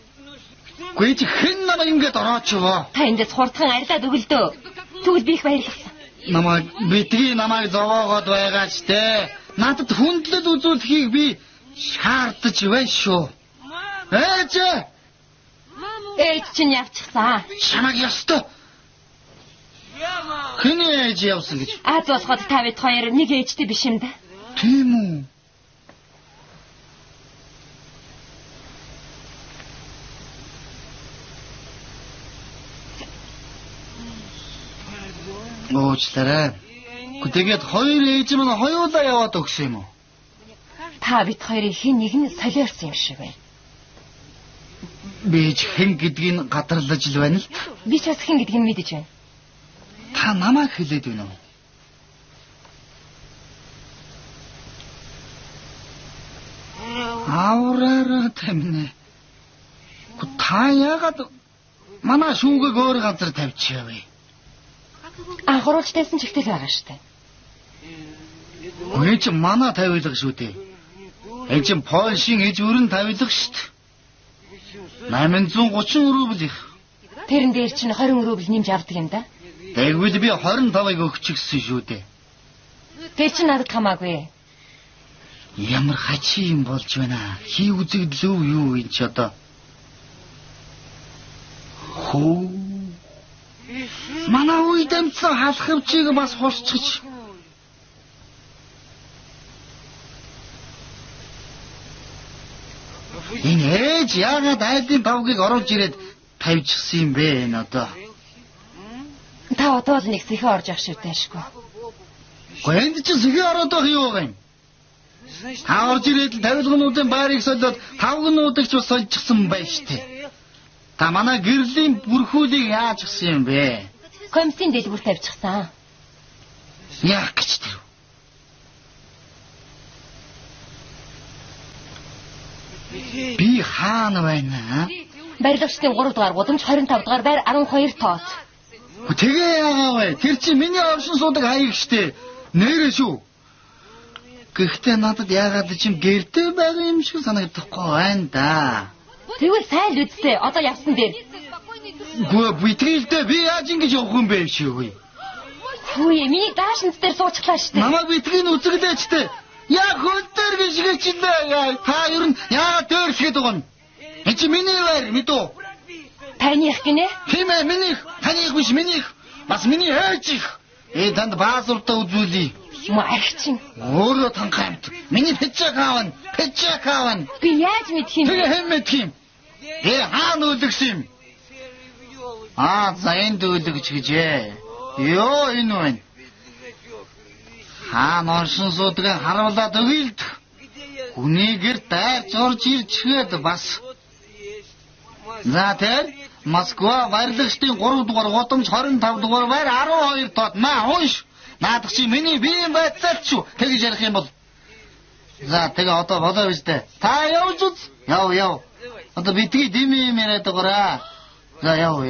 Гүй чи хэн намайг ингэж ороочвоо? Та эндээс хурдхан арилаад өгөлдөө. Тэгвэл би их баярласан. Намайг битгий намайг зовоогоод байгаа ч те. Надад хүндлэл үзүүлэхийг би шаардаж байна шүү. Ээж! Ээж чинь явчихсан. Чамайг ёстой. Хэний ээж явсан гэж? Аз болоход та бид хоёр нэг ээжтэй биш юм да. Тийм үү? Уучлаарай. Тэгээд хоёр ээж маань хоёулаа яваад өгсөн юм уу? Та бид хоёрын хэн нэг нь солиорсон юм шиг байна. Би ч хэн гэдгийг гадарлаж л байна л. Би ч бас хэн гэдгийг мэдэж байна. Та намайг хэлээд байна уу? Аураараа тамина. Та яагаад манай шүүгийг өөр газар тавьчихав вэ? Анхруулжтайсан ч ихтэй байгаа штэ. Өө чи манай тавилга шүү дээ. Энд чинь Польшийн иж өрн тавилга штэ. 830 рубль их. Тэрэн дээр чинь 20 рубль нэмж авдаг юм да. Тэгвэл би 25-ыг өгчихсөн шүү дээ. Тэр чинь надад хамаагүй. Ямар хачи юм болж байна. Хий үзэгдлөө юу энэ ч одоо. Хөө. Манай үе дамцсан халахвчийг бас хурцчих. Энэ ээж яагаад айдын тавгийг оруулж ирээд тавьчихсан юм бэ энэ одоо? Та одоо л нэг сэхэ орж ах шүү дэшгүй. Энд чинь сэхэ ороод байх юу вэ? Та орж ирээд тавилгануудын байрыг солиод тавгнуудыг ч бас сольчихсан байж тээ. Та манай гэрлийн бүрхүүлийг яаж гисэн юм бэ? Комиссийн дэлгүүр тавьчихсан. Яах гэж тэр? Би хаана байна? Барилгачдын 3 дугаар гудамж 25 дугаар байр 12 тоод. Тэгээ яагаа вэ? Тэр чинь миний оршин суудаг хаяг штэ. Нэрээ шүү. Гэхдээ надад яагаад ч юм гэртэй байгаа юм шиг санагдахгүй байна да. Тэгвэл сайн л үсттэй. Одоо явсан дээр. Гү битрилдээ би яаж ингэж явах юм бэ шивгүй. Хөөе, миний даашинц дээр суучлаа штэ. Намайг битрийн үзэгдээчтэй. Яг хөлтөр гიშгэж чинь та ер нь яагаад дөөрлөхэд байгаа юм? Энд чи миний байр мэдүү. Таних гинэ? Тийм ээ, минийх. Таних биш минийх. Бас миний ээж их. Танд баазуртаа үзүүлье. Юм архичин. Өөрөө танхаймт. Миний пэчэк аавна. Би яаж мэдх юм бэ? Тэгээ хэн мэдх юм? Хаана үлгсэн юм? За энд үлгэж гэжээ. Йоо энэ байна. Хаана оршин суудаг харуулад өгөөлд. Хүний гэр дайрч орж ирчгээд бас. За тэр Москва баярлагчдын 3 дугаар гудамж 25 дугаар байр 12 тод унш. Наадах чи миний биеийн байцаалт шүү. Тэгж ярих юм бол. За тэгээ одоо болоо биз дээ. Та явж үз. Яв. Одоо битгий дими яриад байгаараа. За яв.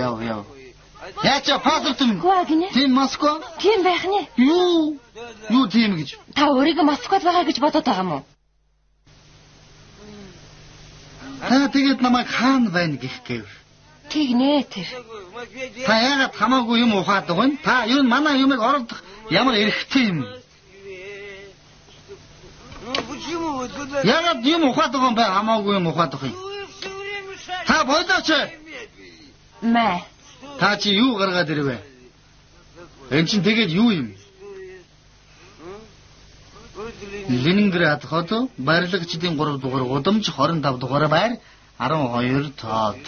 Яача паспорт юм. Тийм Москва. Тийм байх нэ. Юу тийм гэж. Та өөрийгөө Москвад байгаа гэж бодоод байгаа юм уу? Тэгээд намайг хаана байна гэх гээв. Тэгнэ тэр. Та яагаад хамаагүй юм ухаадаг вэ? Та ер нь манай юмыг оролдох ямар эрхтэй юм? Яагаад юм ухаадаг юм бэ? Хамаагүй юм ухаадаг юм. Та болооч. Мэ. Та чи юу гаргаад ирвэ? Энд чинь тэгээд юу юм? Ленинград хот баярлагчдын 3 дугаар гудамж 25 дугаар байр 12 тод.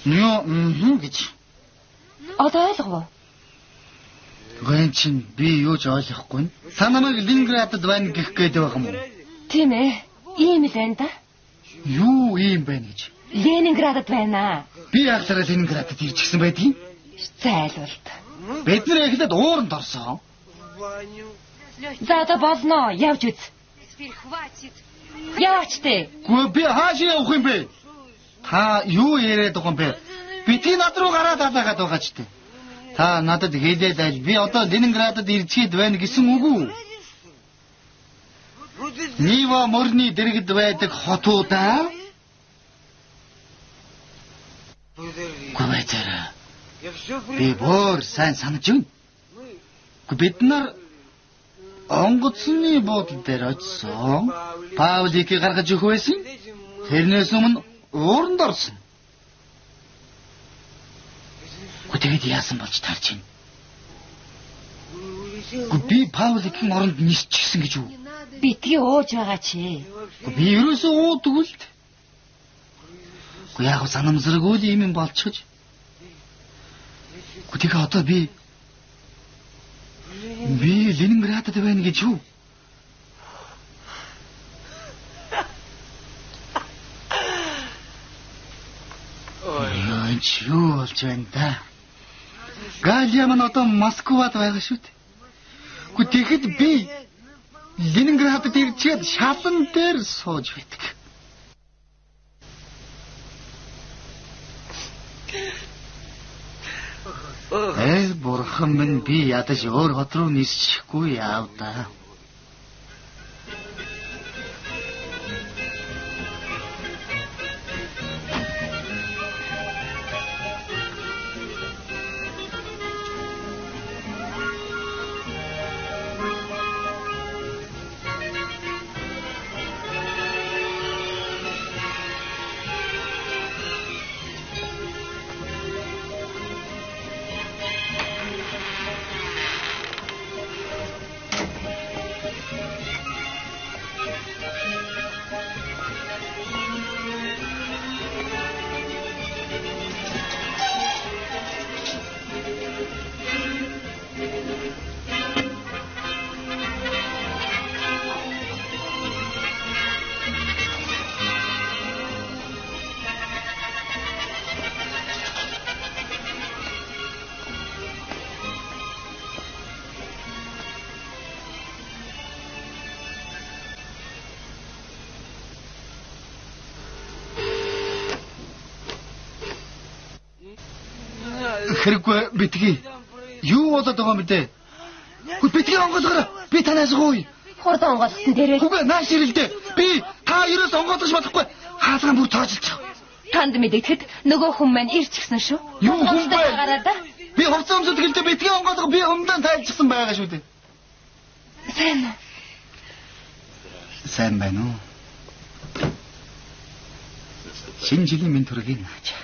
Гэж. Одоо ойлгов. Гэн чин би юу ч ойлгохгүй. Та намайг Ленинградд байна гэх гээд байгаа юм уу? Тийм ээ. Ийм л байна да. Юу ийм байна гэж? Ленинградд байна. Би яагаад Ленинградд ирчихсэн байдгийг? Зайлуулт. Бид нэр эхлээд ууранд орсон. За одоо болно. Явж үз. Яваач те. Гү би хаашаа явах юм бэ? Та юу яриад байгаа юм бэ? Бидний над руу гараад алаагаад байгаа ч те. Та надад хэлээд аль би одоо Ленинградд ирчээд байна гэсэн үг үү? Нива морны дэргэд байдаг хотуудаа. Гүвэтэр. Би бүр сайн санаж байна. Бид нар онгоцны буудлын дээр очсон. Паулийг гаргаж өгөх байсан. Тэрнээс өмнө ууранд орсон. Тэгээд яасан болж тарж байна? Би Пауликийн оронд нисчихсэн гэж үү? Битгий ууж байгаа чи. Би ерөөсөө уудаг л. Яг санамсаргүй юм болчихж. Тэгээд одоо би Ленинградд байна гэж юу? Юу болж байна да? Галия маань одоо Москвад байгаа шүү дээ. Тэгэхэд би Ленинградд ирчээд шалан дээр сууж байдаг. Бурхан минь би ядаж өөр хот руу нисчихгүй яав да. Хэрэггүй битгий. Юу болоод байгаа юм бэ? Битгий онгоцгоо. Би танаас гооё. Хурд онгойлгосон дээрээ. Үгүй нааш ирэлдэ. Би та ерөөс онгойлгож болохгүй. Хаалгаан бүр тоожилчих. Танд мэдэгдэхэд нөгөө хүн маань ирч гисэн шүү. Юу хүн бэ? Гараа да. Би хувцас өмсөд гэлдэ битгий онгойлго би өмнөд тайлчихсан байгаа шүү дээ. Сайн уу? Сайн байна уу? Шинэ жилийн минь төрөгийг нааж.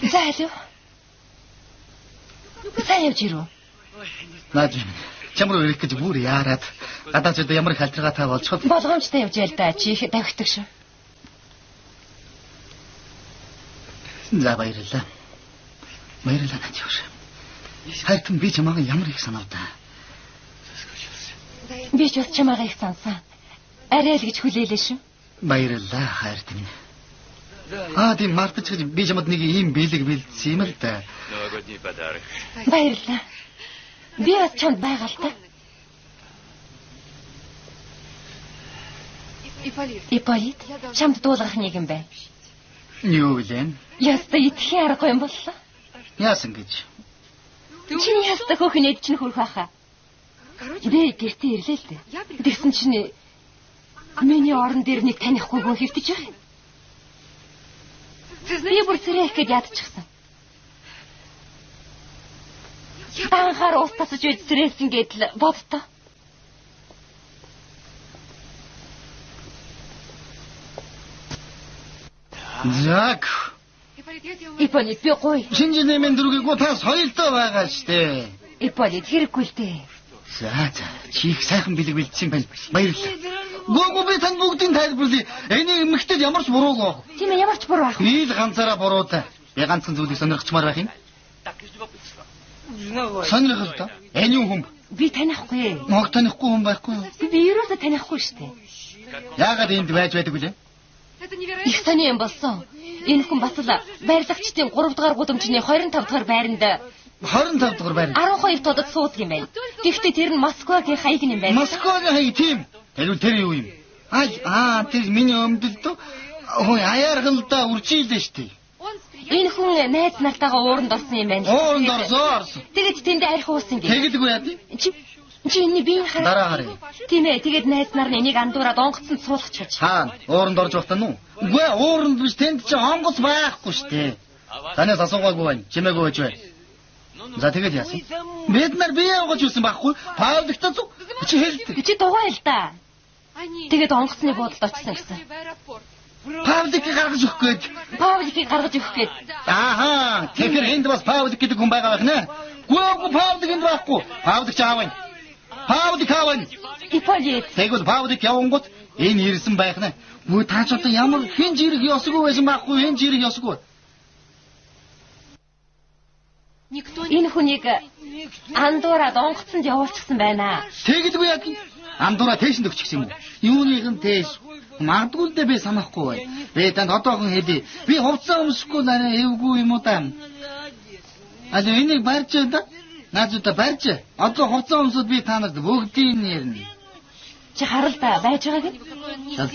Зайлуу. Сайн явж ирүү. Нааж. Чамруу ирэх гэж бүр яарад. Гадаачд ямар их халтрагаатай болчиход Болгоомжтой явж ял да. Чи их давхдаг шүү. За баярлалаа. Баярлалаа нааж явш. Хайтан би чамаагаа ямар их санавдаа. Би ч бас чамаагаа их сансан. Арай л гэж хүлээлээ шүү. Баярлалаа хайртан. Тийм мартаж гэж би чамд нэг ийм бэлэг бэлдсэн юм л да. Баярлалаа. Би бас чамд байгаа л та. Ипполит, чамд дуулгах нэг юм байна. Юу вэ? Яста итгэхийн аргагүй юм боллоо. Яасан гэж? Чиний яста хөөхнөд чинь хөрөх байхаа. Би гэртээ ирлээ л дээ. Тэгсэн чинь миний орон дээр нэг танихгүйгөө хэвтэж байгаа юм. Би бүр сэрэх гээд ядчихсан. Танхаар ус тасаж үйд сэрээсэн гээд л бодтоо. Зак. Ипполит би гоё. Шинэ жилийн минь дөрөгийг та соёлтой байгаа штэ. Ипполит хэрэггүй л дээ. За чи их сайхан бэлэг бэлдсэн байна. Баярлалаа. Гүг би танд бүгдийн тайлбарлая. Энийг эмэгтэйд ямар ч буруугүй. Тийм ээ ямар ч буруу ах. Ил ганцаараа буруутай. Би ганцхан зүйлийг сонирхчмаар байх юм. Сонирх л доо. Энэ юу хүн? Би танихгүй. Мог танихгүй хүн байхгүй юу? Би ерөөсөө танихгүй штэ. Яагаад энд байж байдаг вэ? Их сони юм болсон. Энэ хүн бас л байрлагчдын 3 дугаар гудамжны 25 дугаар байранд 25 дугаар байранд 12 тодод суудаг юм байна. Гэхдээ тэр нь Москвагийн хаяг юм байна. Москвагийн хаяг тийм. Тэр юу юм? Тэр миний өмдөлд хөөе аяаргалда үржийлээ штэ. Энэ хүн найз нартайгаа ууранд орсон юм байна. Ууранд орсон. Тэгээд тэнд арх уусан гэх. Тэгэлгүй яа тий? Чи энэ би хараа. Дараа харъя. Тийм ээ, тэгээд найз нар энийг андуураад онгоцонд суулгачихж. Ууранд орж явах тань уу? Үгүй ууранд биш тэнд чи онгоц байхгүй штэ. Танаас асуугаагүй байна. Чимээгүй байж бай. За тэгээд яасан? Бид нар бие явуулж юусан байхгүй? Павликта зүг. Чи хэлдэг. Чи дугуй л да. Тэгээд онгоцны буудалд очсон гэсэн. Павликийг гаргаж өгөх гээд. Павликийг гаргаж өгөх гээд. Тэгэхээр энд бас Павлик гэдэг хүн байгаа байх нэ. Гүг Павлик энд байхгүй. Павлик ч аавын. Павлик аавын. Ипполит. Тэгвэл Павлик явангууд энэ ирсэн байх нэ. Гүг та ч одоо ямар хэн жирэг ёсгүй байсан байхгүй хэн жирэг ёсгүй. Энэ хүнийг андуураад онгоцонд явуулчихсан байна. Тэгэлгүй яг андуураа тэшинд өгчих юм уу? Юуных нь тэш? Магадгүй л дээ би санахгүй бай. Би танд одоохон хэлье. Би хувцас өмсөхгүй нарай эвгүй юм уу та? Энийг барьж да. Наазуудаа барьж. Одоо хувцас өмсөд би та нарт бүгдийг нэрнэ. Чи харал да байж байгааг нь.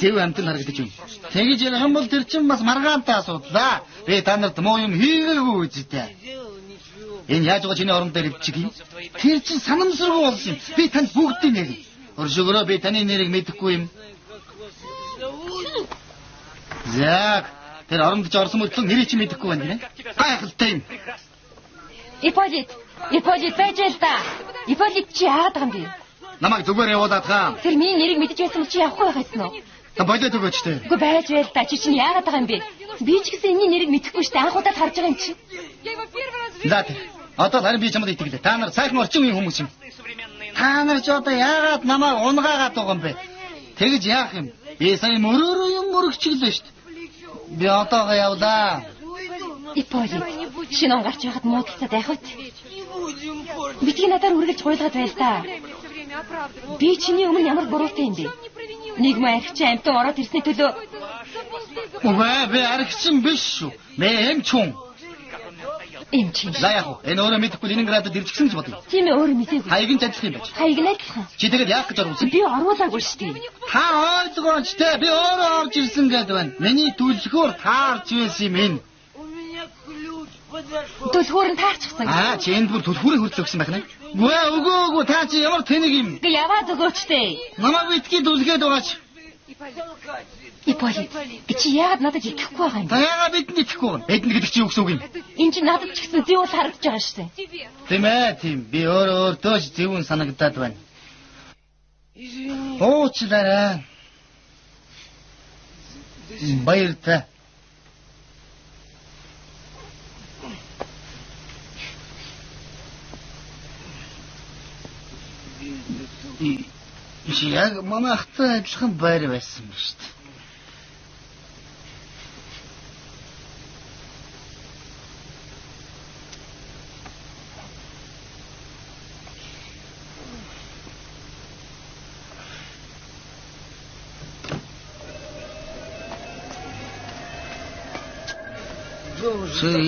Тэв амтэн харагдаж юм. Тэгэж ярих юм бол тэр чинь бас маргаантай асуудлаа. Би та нарт муу юм хийгээгүй үстэй. Энэ яаж байгаа чиний орон дээр өвчих юм? Тэр чинь санамсаргүй болсон юм. Би танд бүгдийг нэрнэ. Өршөөрөө би таны нэрийг мэдэхгүй юм. Зяг, тэр оронд ч орсон мөдлөн нэрийг чи мэдэхгүй байна гинэ. Гайхалтай юм. Ипполит байж л да. Ипполит чи яагаад байгаа юм бэ? Намайг зүгээр явуулаад хаа. Тэр миний нэрийг мэдэж байсан чи явахгүй байгаасан уу? Та болоод өгөөч тээ. Үгүй байж байл та чи чинь яагаад байгаа юм бэ? Би ч гэсэн энэний нэрийг мэдэхгүй штэ анх удаад харж байгаа юм чи. За тий. Одоо харин би чамд итгэлээ. Та нар сайхан орчин үеийн хүмүүс юм. Та нар ч одоо яагаад намайг унгаагаад байгаа юм бэ? Тэгэж яах юм? Би сая мөрөөрөө юм мөрөгчлөө штэ. Би одоогоо явлаа. Ипполит, шинэ он гарч байхад муудалцаад байх үү? Битгий надаар үргэлж гуйлгаад байл та. Би чиний өмнө ямар буруутай юм бэ? Нэг маяг чи амтан ороод ирсний төлөө. Үгүй би аригчин биш шүү. Би эмч хүн. Эм чи. За яах вэ? Энэ өөрөө мэдэхгүй Ленинградад ирж гисэн ч бодлоо. Тийм ээ өөрөө мэдээгүй. Хаяг нь ажиллах юм байж. Хаяг нь ажиллах. Чи тэгээд яах гэж оруулсан? Би оруулаагүй шүү дээ. Та ойлгооч те. Би өөрөө орж ирсэн гэдэг байна. Миний түлхүүр таарч байсан юм энэ. Түлхүүр нь таарчихсан. Чи энд бүр түлхүүрээ хүртэл өгсөн байх нэ? Үгүй та чи ямар тэнэг юм? Яваад өгөөчтэй. Намайг битгий дүлгээд байгаач. Иполит. Чи яагаад надад итгэхгүй байгаа юм? Та яагаад бидэнд итгэхгүй вэ? Бидэнд гэдэг чи юу гэсэн үг юм? Энд чи надад ч гэсэн зөв харагдаж байгаа шүү дээ. Тийм ээ, тийм. Би өөртөө ч зөвүүн санагдаад байна. Уучлаарай. Баяр та. Яг манай ахтай адилхан байр байсан ба шүү дээ.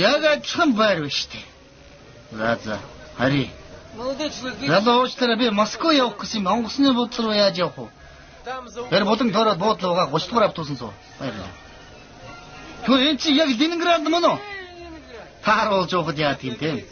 Яг адилхан байр ба шүү дээ. За, хари. Ялуучлаараа би Москва явах гэсэн юм. Онгоцны буудлын руу яаж явах вэ? Тэр болон төрөд буудлуугаа 30 дугаар автобусан суу. Баярлалаа. Тэгвэл энэ чи яг Ленинград мөн үү? Тааруулж явахд яа тийм те.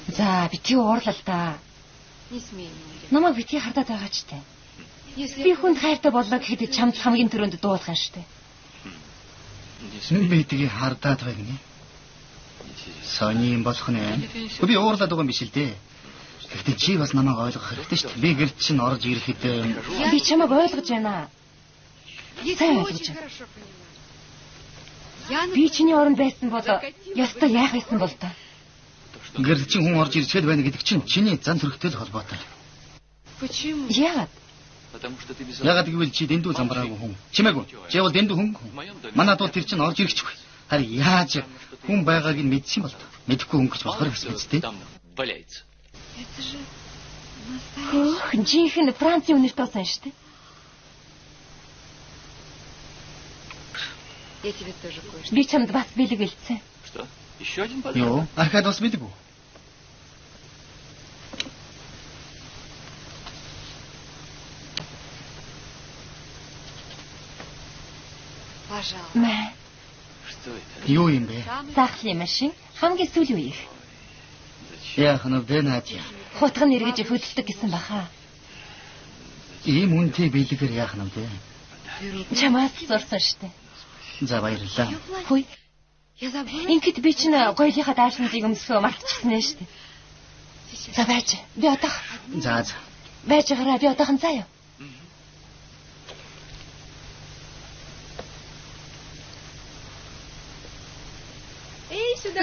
За битгий уурлал та. Намайг битгий хардаад байгаа ч те. Би хүнд хайртай боллоо гэхэд чамд хамгийн түрүүнд дуулах юм шүү дээ. Битгий хардаад байна. Сони юм болох нэ. Би уурлаад байгаа юм биш л дээ. Гэхдээ чи бас намайг ойлгох хэрэгтэй шүү дээ. Би гэрд чинь орж ирэхэд би чамайг ойлгож байна. Сайн ойлгож байна. Би чиний оронд байсан бол ястаа яах байсан бол та. Гэрд чинь хүн орж ирчээд байна гэдэг чинь чиний зан төрхтэй л холбоотой. Яагаад? Яагаад гэвэл чи дэндүү замбараагүй хүн. Чимээгүй. Чи бол дэндүү хүн. Манайд бол тэр чинь орж ирэхгүй. Харин яаж хүн байгааг нь мэдсэн бол мэдэхгүй хүн гэж болохоор гэсэн үстэй. Хөөе, жинхэнэ Францын үнэрт тоосон шүү дээ. Би чамд бас бэлэг хэлсэн. Юу? Ахад бас бэлэг үү? Мэ. Юу юм бэ? Захлын машин хамгийн сүүлийн үеих. Яах нь вэ наадя? Хутган эргэж хөдөлдөг гэсэн баха. Ийм үнтэй бэлэгээр яах нь вэ? Чамаас зурсан штэ. За баярлалаа. Хөөе. Ингээд би чинь гоёлынхаа даашныг өмсгөө мартчихсан ээ штэ. За байж. Би одоох. За. Байж гараа би одоохон заяа.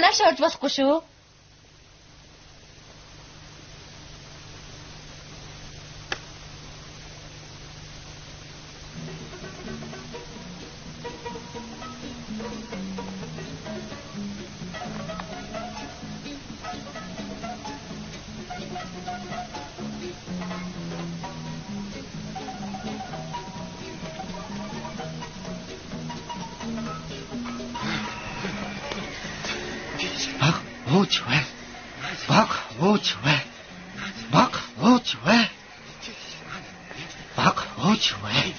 Нааш орж болохгүй шүү. Ооч вэ.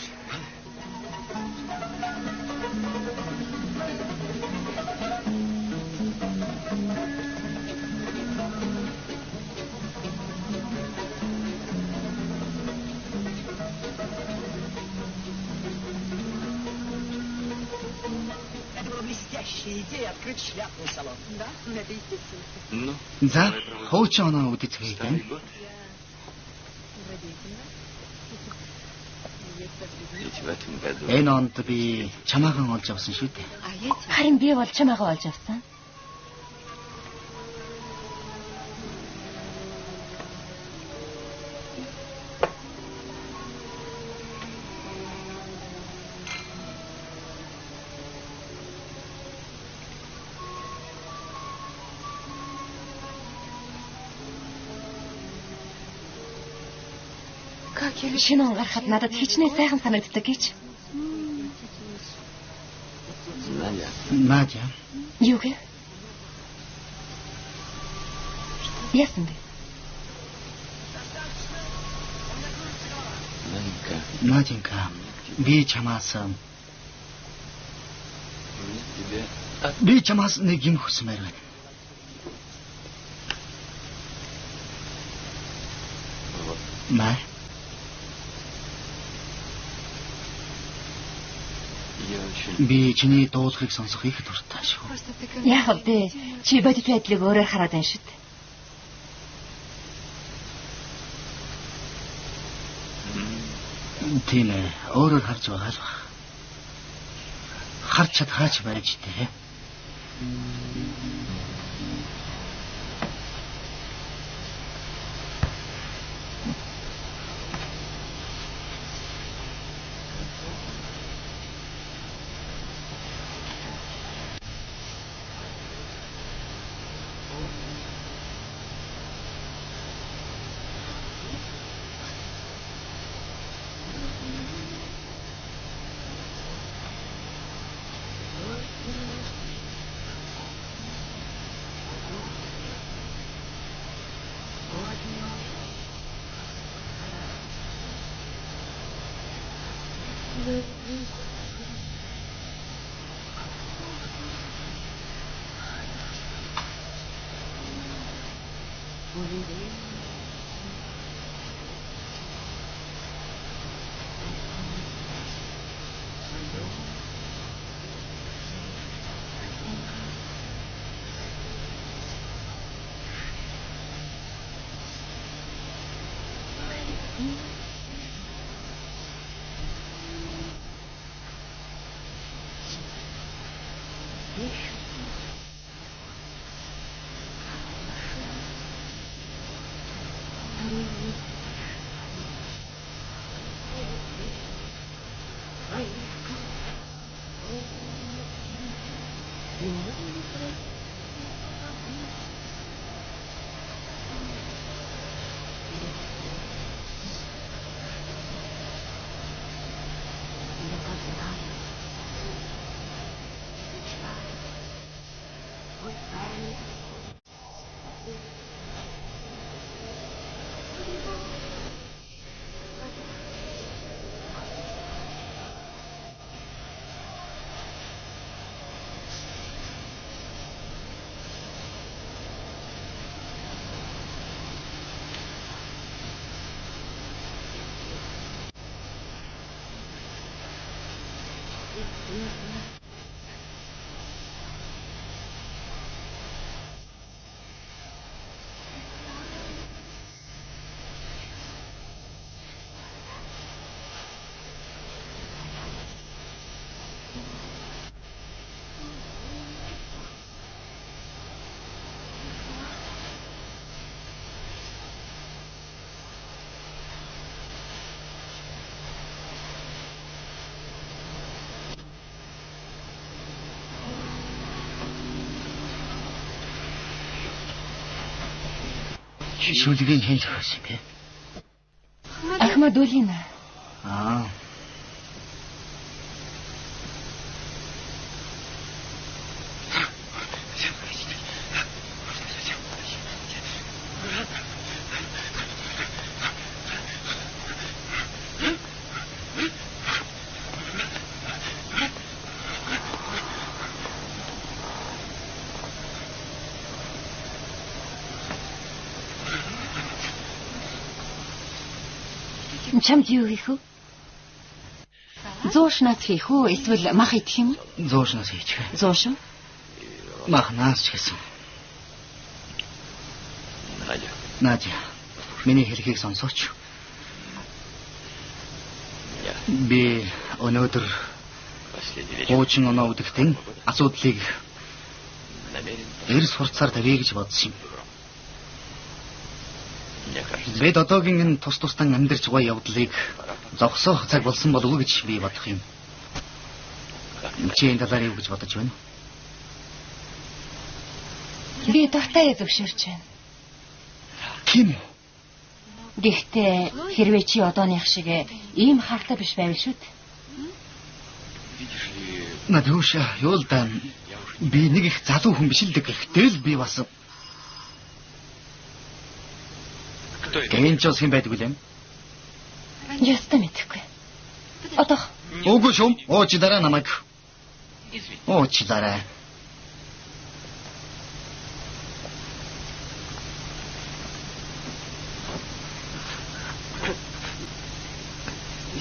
Идея открыть шляпный салон. Да, это естественно. За, хуучин оноо үдэцгээе гэн. Энэ онд би чамаахан олж авсан шүү дээ. Харин би бол чамаагаа олж авсан. Шинэ он гарахад надад хичнээн сайхан санагддаг гэж. Надя. Юу гэ? Яасан бэ? Наденька, би чамаас нэг юм хүсмээр байна. Маа. Би чиний дуулахыг сонсох их дуртай шүү. Яг вэ? Чи бодит байдлыг өөрөөр хараад байна шүү дээ. Тийм ээ, өөрөөр харж байгаа л баг. Харж чадхаач байж тээ. Шүлгийн хэн зохиосон бэ? Ахмадулина. Аа. Чамд юу хийх вэ? Зуушнаас хийх үү? Эсвэл мах идэх юм уу? Зуушнаас хийчих. Зууш? Махнаас ч гэсэн. Надя. Миний хэлхийг сонсооч. Би өнөөдөр хуучин оноо үдэхтэн асуудлыг эрс хурцаар тавья гэж бодсон юм. Бид одоогийн энэ тус тустан амьдарч байгаа явдлыг зогсоох цаг болсон болов уу гэж би бодох юм. Чи энэ талаар юу гэж бодож байна? Би тахтаа зөвшөөрч байна. Тийм үү? Гэхдээ хэрвээ чи одооных шиг ийм хартай биш байвал шүү дээ. Надюша, юу л да би нэг их залуу хүн биш л дээ. Гэхдээ л би бас гэнчос юм байдгүй юм. Ястаа мэдэхгүй. Одоо. Үгүй шум. Ооч дараа намайг. Ооч дараа.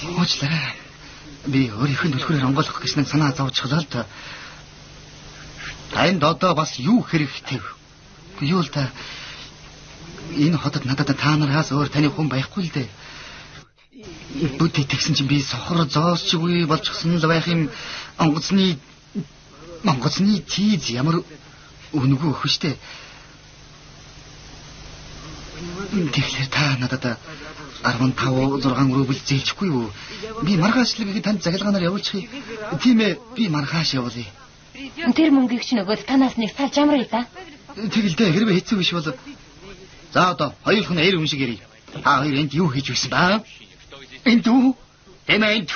Уучлаарай. Би өөрийнхөө төлхөөр онгойлгох гэсэн санаа зовчихлоо л та. Танд одоо бас юу хэрэгтэй вэ? Юу л та энэ хотод надад та нараас өөр таны хүн байхгүй л дээ. Бүд итгэсэн чинь би сохор зоосчгүй болчихсон л байх юм. Онгоцны тийз ямар өнгөө өх штэ. Тэгэхээр та надад 15-6 рубль зээлчихгүй юу? Би маргаачлаг танд захилгаанаар явуулчих. Тийм ээ, би маргааш явуулъя. Тэр мөнгийг чи нөгөөд танаас нэг салж амрая да. Тэгэл дээ хэрвээ хэцүү биш бол за одоо хоёр хүн ээр өмшиг ирье. Та хоёр энд юу хийж байсан ба? Энд үү? Эмээнд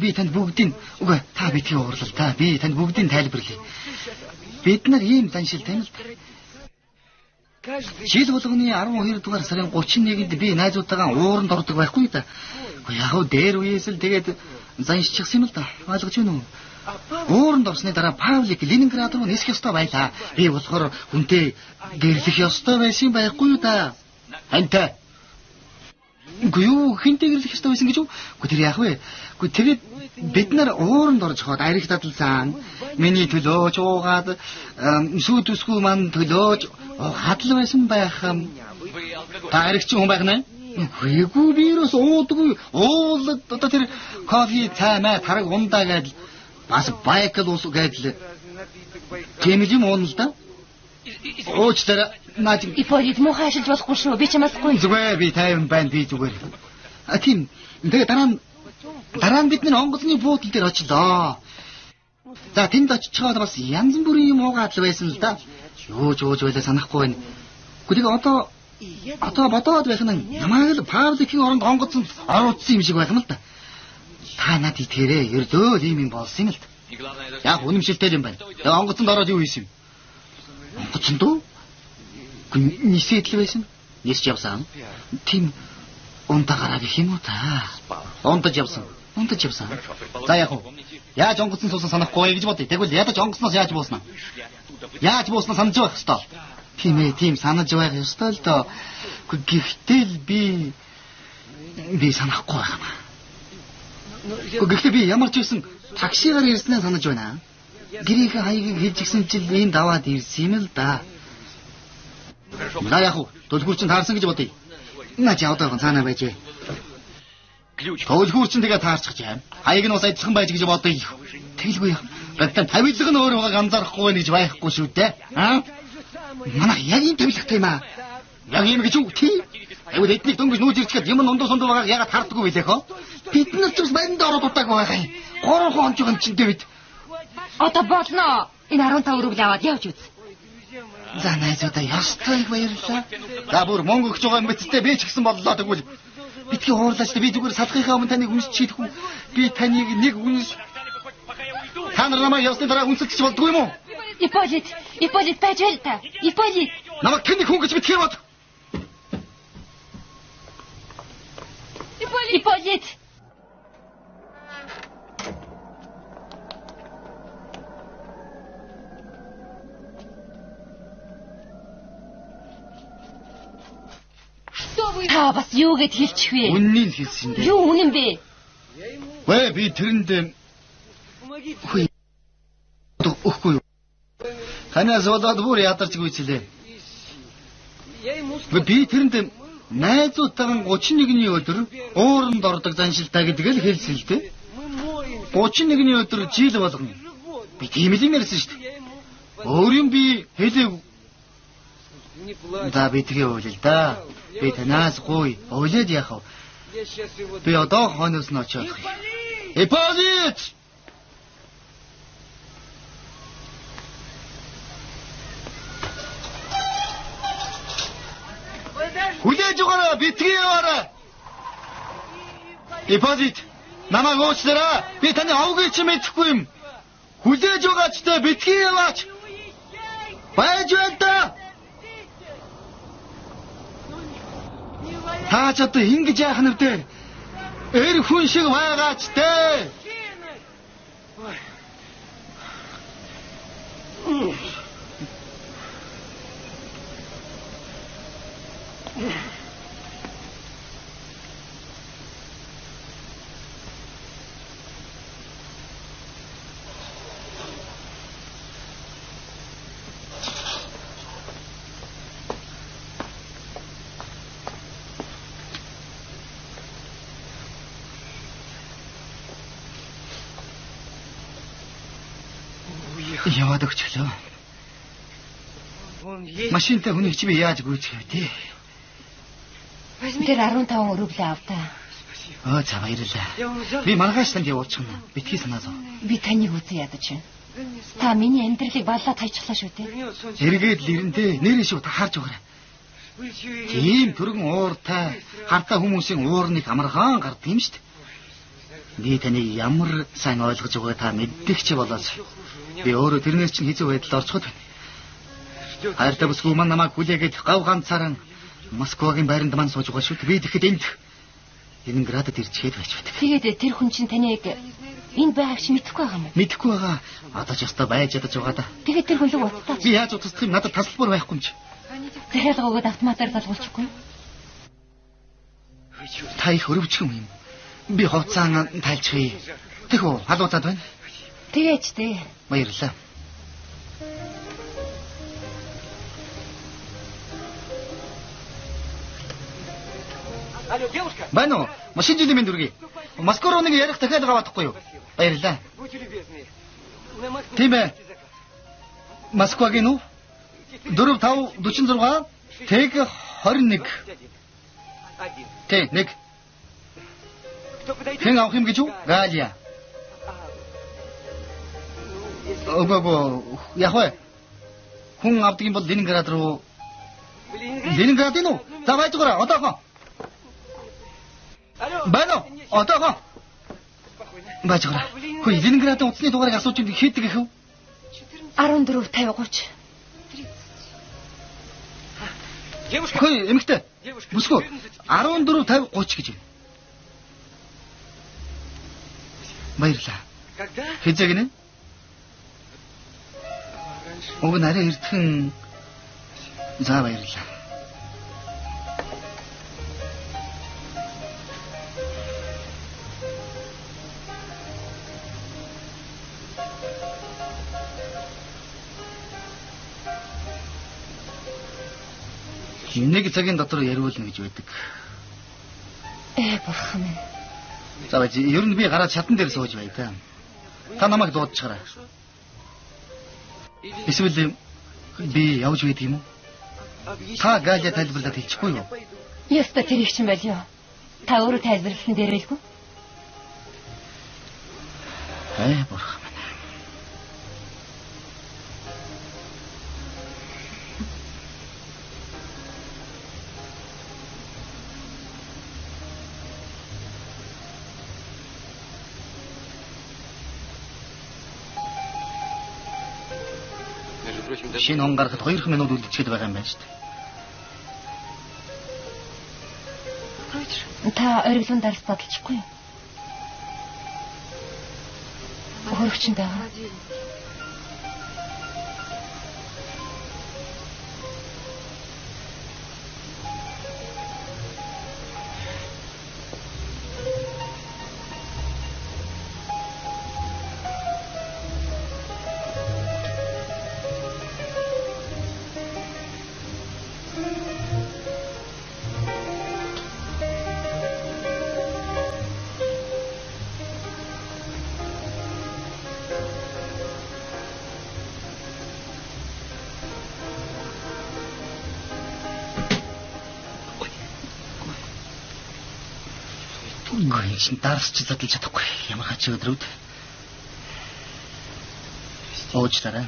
би танд бүгдийг үгүй та битгий уурлал та би танд бүгдийг тайлбарлая. Бид нар ийм заншил тань л жил болгоны 12 дугаар сарын 31-нд би найзуудтайгаа ууранд ордог байхгүй да. Яг дээр үеэс л тэгээд заншчихсан юм л да. Ойлгож байна уу? Ууранд орсны дараа Павлик Ленинград руу нисэх ёстой байлаа. Би болохоор хүнтэй гэрлэх ёстой байсан байхгүй юу да. Антай. Үгүй юу хинтэй гэрлэх ёстой байсан гэж юу? Үгүй тэр яах вэ? Үгүй тэгээд бид нар ууранд орж хаад арих дадлсан. Миний төлөөч уугаад сүйд үсгүй маань төлөөч хадл байсан байх. Та аригч хүн байх нэ? Үгүй би юус уудгүй. Уулд одоо тэр кофе цай маа тараг ундаа гэдэл бас байкал ус гэдэл. Тийм юм уу л да? Уучлаарай. Наад Иполит муухай ашиглаж болохгүй шүү. Би чамаас гуй. Зүгээр би тайван байна би зүгээр. Тийм. Тэгээ дараа нь бид нар онгоцны буудлын дээр очлоо. За тэнд очичоод бас янз бүрийн юм уугаад л байсан л да. Юу ч ууж байлаа санахгүй байна. Гэхдээ одоо бодоод байх нь намайг л Павликийн оронд онгоцонд оруулсан юм шиг байх юм л да. Та надад итгээрэй. Ердөө ийм юм болсон юм л да. Яг үнэмшилтэй юм байна. Тэгээ онгоцонд ороод юу хийсэн юм? Онгоцонд уу? Нисэтэл байсан. Нисч явсан. Тийм унтагараа гэх юм уу та? Унтаж явсан. За яг уу. Яаж онгоцон суусан санахгүй гэж бодъё. Тэгвэл ядаж онгоцноос яаж бууснаа? Яаж бууснаа санаж байх ёстой. Тийм ээ, тийм санаж байх ёстой л доо. Гэхдээ л би санахгүй байна. Гэхдээ би ямар ч байсан таксигаар ирснээ санаж байна. Гэрийнхээ хаягийг хийжсэн чил энд даваад ирсэн юм л да. За яг уу. Төлхүүр чинь таарсан гэж бодъё. Наач яваад цаанаа байжээ. Төлхүүр чинь тэгээ таарчих жаа. Хаяг нь бас адилхан байж гэж бодъё. Тэгэлгүй яа. Гэхдээ тавилга нь өөр байгаа анзаарахгүй байх гэж байхгүй шүү дээ. Аа? Манай яг ийм тавилгатай юм аа. Яг ийм гэж юу тийм? Айвал эднийг дөнгөж нүүж ирчихэд юм ундуу сундуу байгааг ягаад харддаггүй билээ хөө? Бид нар ч бас баринд ороод удаагүй байгаа юм. 3 хон онцгой чинтэй бид. Одоо болно. Энэ 15 рубль аваад явж үз. За найзуудаа ёстой баярлалаа. За бүр мөнгө өгч байгаа юм битээ би ч гэсэн боллоо тэгвэл битгий хуурлаач би зүгээр салхахын өмнө таныг үнсч хийх үү? Би таныг нэг үнс та нар намайг явсны дараа үнсэлчих болдгоо юм уу? Иполит байж байл та. Иполит. Намайг тэний хүн гэж битгий бод. Иполит. Что Та бас юу гэд хэлчих вэ? Үннийг хэлсэн дээ. Юу үнэн бэ? Вэ би тэрэнд өгөхгүй юу? Танаас болоод бүр ядарч гүйцэлээ. Би тэрэнд найзуудтайгаа 31-ний өдөр ууранд ордог заншилтаа гэдгийг л хэлсэн л дээ. 31-ний өдөр жил болгоно. Би тийм л юм ярьсан шүү дээ. Өөр юм би хэлээгүй. За би тэгээ уйлал да. Би танаас гуй. Уйлаад яах вэ? Би одоо хойноос нь очиод. Эпозит! Хүлээж өгөөрэй, битгий яваарай. Эпозит, намайг уучлаарай. Би таны овгийг ч мэдэхгүй юм. Хүлээж өгөөч тэ битгий яваач. Байж байна да. Та ч одоо ингэж яах нь вэ? Эр хүн шиг байгаач тэ. Яваад өгчлөө. Машинтай хүний чи би яаж гүйцэх вэ тий? Тэр 15 өрөглөө авдаа. За баярлалаа. Би маргааш танд явуулчихна. Битгий санаа зов. Би таныг үзэн ядаж байна. Та миний амьдралыг баллаад хайчлаа шүү дээ. Эргээд л ирэнтэй. Нэрээ шүү та харж өгөөрэй. Тийм түргэн ууртай хартаа хүмүүсийн уурныг амархан гардаг юм шүү дээ. Би таныг ямар сайн ойлгож байгааг та мэддэг ч болоос. Би өөрөө тэрнээс чинь хэцүү байдалд орцоход байна. Хайртай бүсгүй маань намайг хүлээгээд гав ганцаараа Москвагийн байранд маань сууж байгаа шүү. Би тэгэхэд энд Ленинградад ирчээд байж байдаг. Тэгээд тэр хүн чинь таныг энд байгааг чи мэдэхгүй байгаа юм уу? Мэдэхгүй байгаа. Одоо ч ястаа байж ядаж байгаа да. Тэгээд тэр хүн л уцтаа. Би яаж уцсах юм? Надад тасалбар байхгүй юм чи. Захиалга өгөөд автоматар залгуулчихгүй. Та их өрөвчгөн юм. Би хувцаан тайлчихъя. Тэхүү халууцаад байна. Тэгээч дээ. Баярлалаа. Байна уу? Машин жилийн минь дүргий. Москва руу нэг ярих дахиад гаваадахгүй юу? Баярлалаа. Тийм ээ. Москвагийн уу? 4546 тэг 21. Тэг 1. Хэн авах юм гэж үү? Галия. Яг вэ? Хүн авдаг юм бол Ленинград руу. Ленинград нь уу? За байж гоо одоохон. Байна уу? Одоохон. Байж гоо. Хөөе Ленинградын утасны дугаарыг асууж хийдэг их үү? 14:50:30. Хөөе эмэгтэй. Бүсгүй 14:50:30 гэж байна. Баярлалаа. Хэзээ гинэ? Уг нарийн эртхэн. За баярлалаа. Нэг цагийн дотор яриулна гэж байдаг. Бурхан минь. За байж ер нь би гараад шатан дээр сууж бай та. Та намайг дуудчихараа. Эсвэл би явж байдаг юм уу? Та Галия тайлбарлаад хэлчихгүй юу? Яста тэр их ч юм байл ёо. Та өөрөө тайлбарласан дээрэлгүй. Бурхан. Шинэ он гарахад 2 минут үлдчихэд байгаа юм байна шүү дээ. Та ориглон дарс задлчихгүй юу? Хөрөгчөнд байгаа. Гой чин дарсч задлж чадахгүй. Ямар хач өдрүүд. Уучлаарай.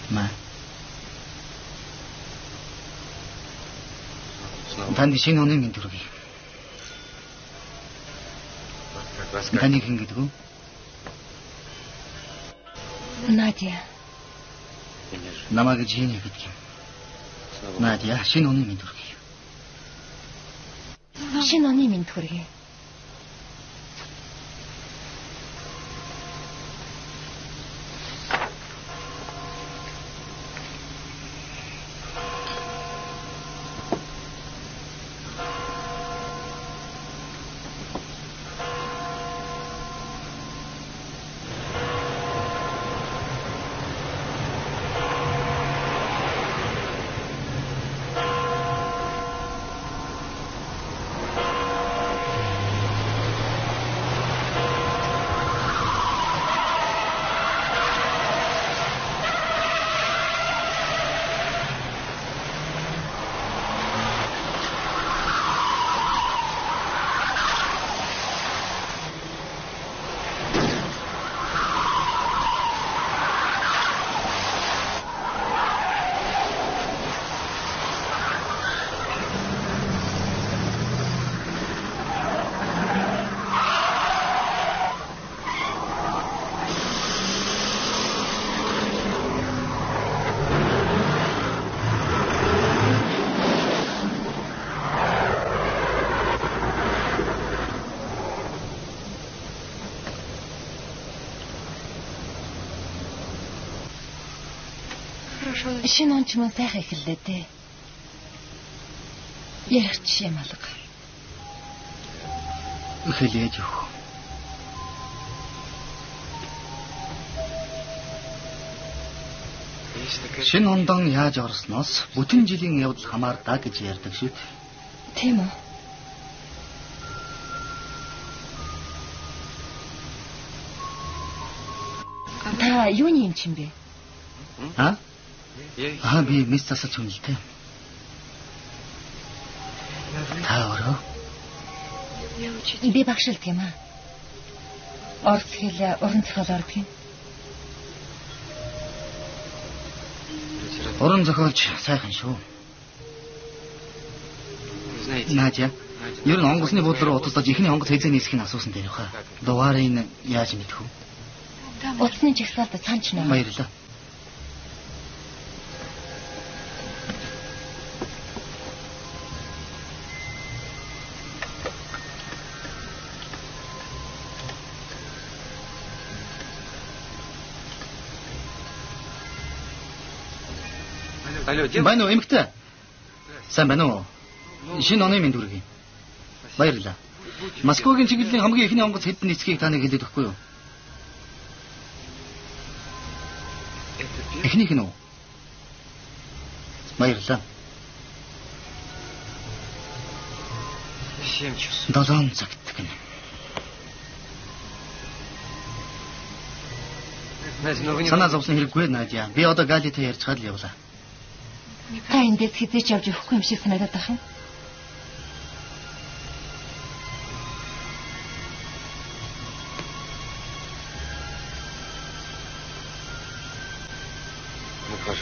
Ма. Танд шинэ оны минь төрөг. Таны хэн гэдэг вэ? Надя. Намайг Жени гэдэг юм. Надя, шинэ оны минь төрөг. Шинэ оны минь төрөг. Шинэ он ч мөн сайхан эхэллээ дээ. Яригч юм алга. Эхлээд юу? Шинэ ондон яаж орсноос бүтэн жилийн явдал хамаардаа гэж ярьдаг шүү дээ. Тийм үү? Та юуны юм чинь бэ? Би мис засалж хүн л дээ. Та өөрөө? Би багшилт юм аа. Орц хэл уран зохиол ордог юм. Уран зохиолч сайхан шүү. Надя, ер нь онгоцны буудлын руу утасдаж ихний онгоц хэзээ нийсхийг асуусан дээр хаа. Дугаарыг яаж мэдэх вэ? Утасны жагсаалтад цаанч нэ. Баярлалаа. Байна уу эмэгтэй? Сайн байна уу? Шинэ оны минь дүргий. Баярлалаа. Москвагийн чиглэлийн хамгийн ихний онгоц хэдэн нийцгийг та нэг хэлээд өгөхгүй юу? Эхнийх нь үү? Баярлалаа. 7 цагт гэнэ. Санаа зовсон хэрэггүй Надя. Би одоо Галитай ярьж хаад л явлаа. Та эндээс хизээч явж өгөхгүй юм шиг санагдаад байх юм.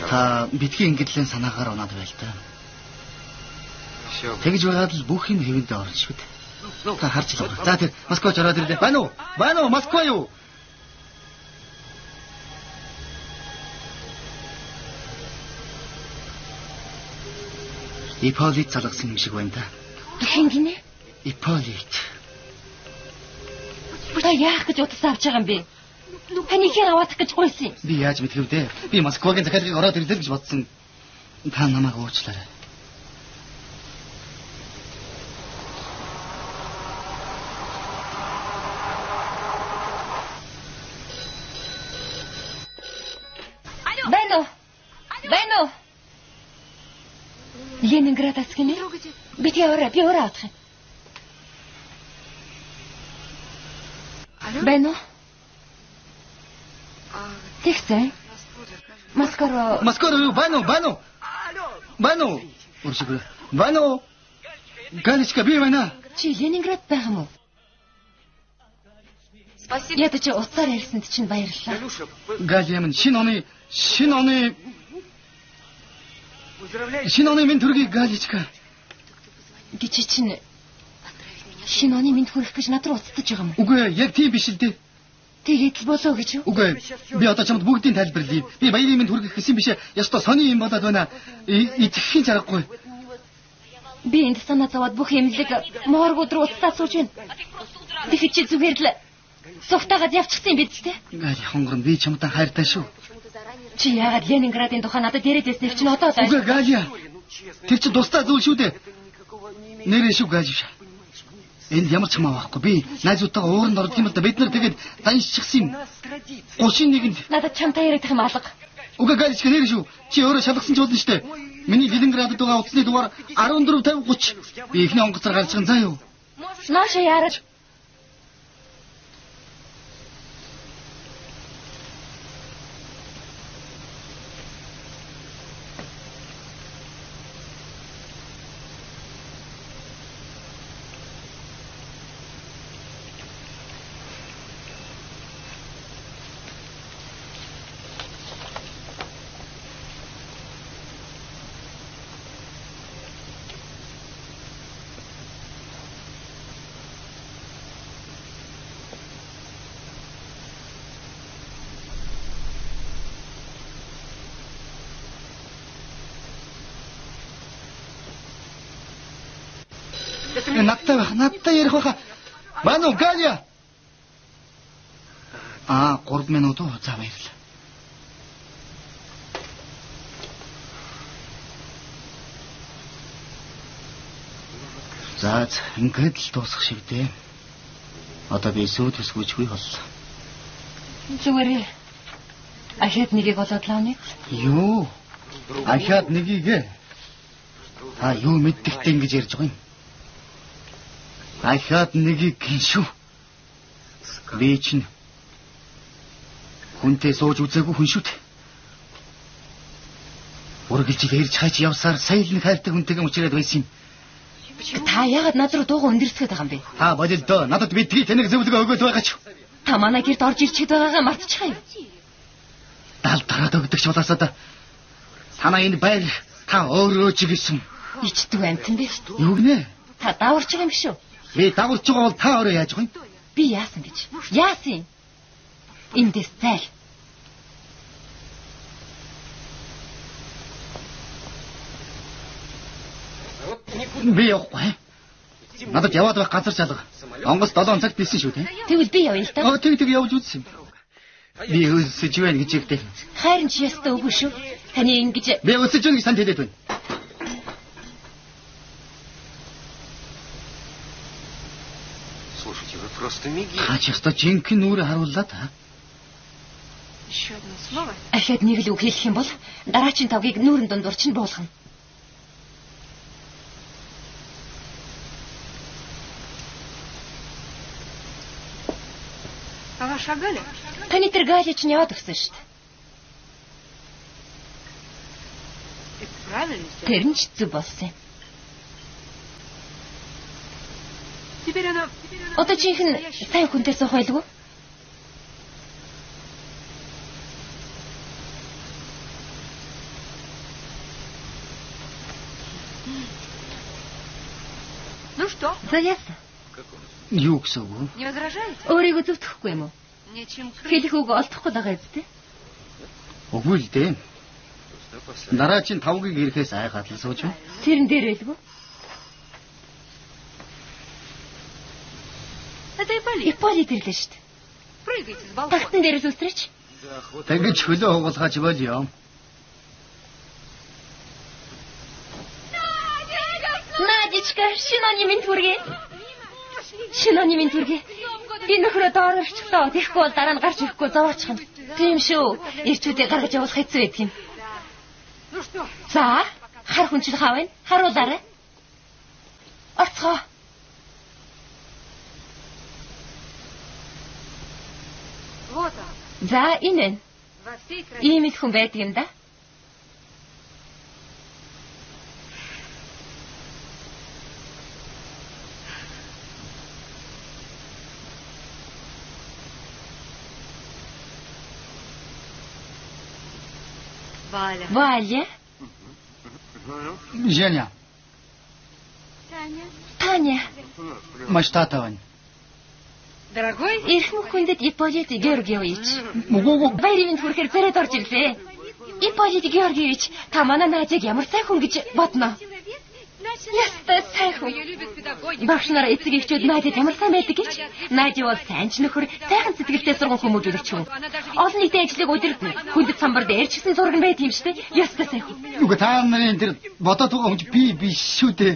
Та битгий ингэдлийн санаагаар унаад байл та. Тэгж байгаад л бүх юм хэвэндээ орно шүү дээ. Та харж л байгаа. За тэр Москвач ороод ирлээ. Байна уу? Байна уу? Москва юу? Иполит залгасан юм шиг байна та. Хэн гинэ? Иполит. Та яах гэж утас авч байгаа юм бэ? Таны хэр аваадах гэж гойсон юм? Би яаж мэдэх вэ? Би Москвагийн захиалгыг ороод ирлээ гэж бодсон. Та намайг уучлаарай. Байна уу? Ленинградаас гинэ? Би өөрөө авах юм. Байна уу? Тэгсэн. Москва юу? Байна уу? Уршиг. Байна уу? Галичка би байна. Чи Ленинград байх юм уу? Ядаж уцаар ярьсанд чинь баярлалаа. Галя минь шинэ оны минь төргийг Галичка. Гичи чинь шинэ оны минь хүрэх гэж над руу уцтаж байгаа юм уу? Үгүй яг тийм биш л дээ. Тэгээд л болоо гэж юу? Үгүй би одоо чамд бүгдийг тайлбарлая. Би баярын минь хүргэх гэсэн биш. Ястаа сони юм болоод байна. Итгэхийн чаргагүй. Би энд санаа зовоод бүх эмнэлэг моргууд руу уцтаад сууж байна. Тэгэхэд чи зүгээр л сувтаагаад явчихсан юм биз дээ? Галя хонгор би чамтай хайртай шүү. Чи яагаад Ленинградын тухай надад яриад байсныг чинь одоо л Үгүй Галя. Тэр чи тусдаа зүйл шүү дээ. Нэрээ шүү Галя. Энд ямар ч юм аахгүй. Би найзуудтайгаа ууранд ордог юм л да. Бид нар тэгээд даншчихсан юм. 31-нд надад чамтай яриад их юм алга. Үгүй Галичка нэрээ шүү. Чи өөрөө шалгасан ч болно штэ. Миний Ленинградд байгаа утасны дугаар 145030. Би ихний онгоцоор гарчихсан заа юу. Нааша яараш. Надтай ярих байха. Ману Галя. 3 минут за баярлалаа. За ингээд л дуусах шиг дээ. Одоо би сүйд төсгөөчгүй боллоо. Зүгээр ахад нэгийг болоод лааны. Юу? Ахад нэгийг юу мэддэгтэй ингэж ярьж байгаа юм. Ахад нэгийг гиншүү. Би чинь хүнтэй сууж үзээгүй хүн шүү дээ. Ургэлж ирж хайж явсаар сая л нэг хайртай хүнтэйгээ уулзраад байсан юм. Та яагаад над руу дууган өндөрсгöd байгаа юм бэ? Болил доо. Надад битгий таныг зөвлөгөө өгөөд байгаа ч. Та манай гэрт орж ирчихэд байгаагаа мартчихъя юу? Дал дараад өгдөгч болоосоо та. Танаа энэ байр та өөрөө ч гэсэн. Ичдэг амтан бэ? Юу гинэ? Та даварч байгаа юм шүү. Би даварч байгаа бол та өөрөө яаж байгаа юм? Би яасан гэж? Яасан? Эндээс зайл. Би явахгүй. Надад яваад байх газар залга. Онгоц 7 цагт билсэн шүү дээ. Тэгвэл би явъя л та. Тэг явж үзсэн. Би өсөж байна гэж ягдээ. Хайрын чи ястаа үгүй шүү. Таны ингэж би өсөж байна гэж танд хэлээд байна. Слушайте, вы просто миги. Яста жинхэнэ нүрэ харууллаа та. Еще одно слово. Ахад нэг л үг хэлэх юм бол дараагийн тавгийг нүүрэн дундуур чинь буулгана. А ваша Галя? Таны тэр Галя чинь яваад өгсөн шүү дээ. Правильно. Тэр нь ч зүг болсон юм. Теперь она... Одоо жинхэнэ сайн хүнтэй суух байлгүй? Ну что? За яасан? Юу гэсэн үг? Не возражаете? Өөрийгөө зөвтгөхгүй юм уу? Нечем Хэлэх үг олдохгүй байгаа зү? Үгүй л дээ. Дараа чинь тавгийг ирэхээс айгаад л сууж байна. Тэрэн дээр байлгүй? Это Ипполит. Ипполит ирлээ шүү дээ. Прыгайте с балкона. Тагтан дээрээс үсрэч. Тэгэж хөлөө хугалгаач болёо. Надечка, шиноны минь түргээ. Шиноны минь түргээ. Би нөхрөө доор орчихлоо. Тэгэхгүй бол дараа нь гарч ирэхгүй зовоочихно. Тийм шүү. Ирчүүдээ гаргаж явуулах хэцүү байдаг юм. Ну что? За, хар хүнчил хаа вэ? Харуулаарай. Орцгоо. Вот он. За, энэ. Во всей красе. Ийм их хүн байдаг юм да. Валя. Женя. Таня. Маштата Вань. Дорогой? Эрхэм хүндэт Ипполит Георгиевич. Мөгөөгөө Баярын хүрэхээр царайд орж ирлээ. Ипполит Георгиевич, та манай наажиг ямар сайн хүн гэж бодно. Ястай сайн хүн. Багш нар эцэг эхчүүд наажид ямар сайн байдаг гэж. Наажи бол сайн ч нөхөр, сайхан сэтгэлтэй сургууль хүмүүжүүлэгч хүн. Олон нийтийн ажлыг удирдна. Хүндэт самбард ярьчихсан зураг байт юм штэ. Ястай сайн хүн. Үгүй та нарын тэр бодоод байгаа хүн би биш шүү дээ.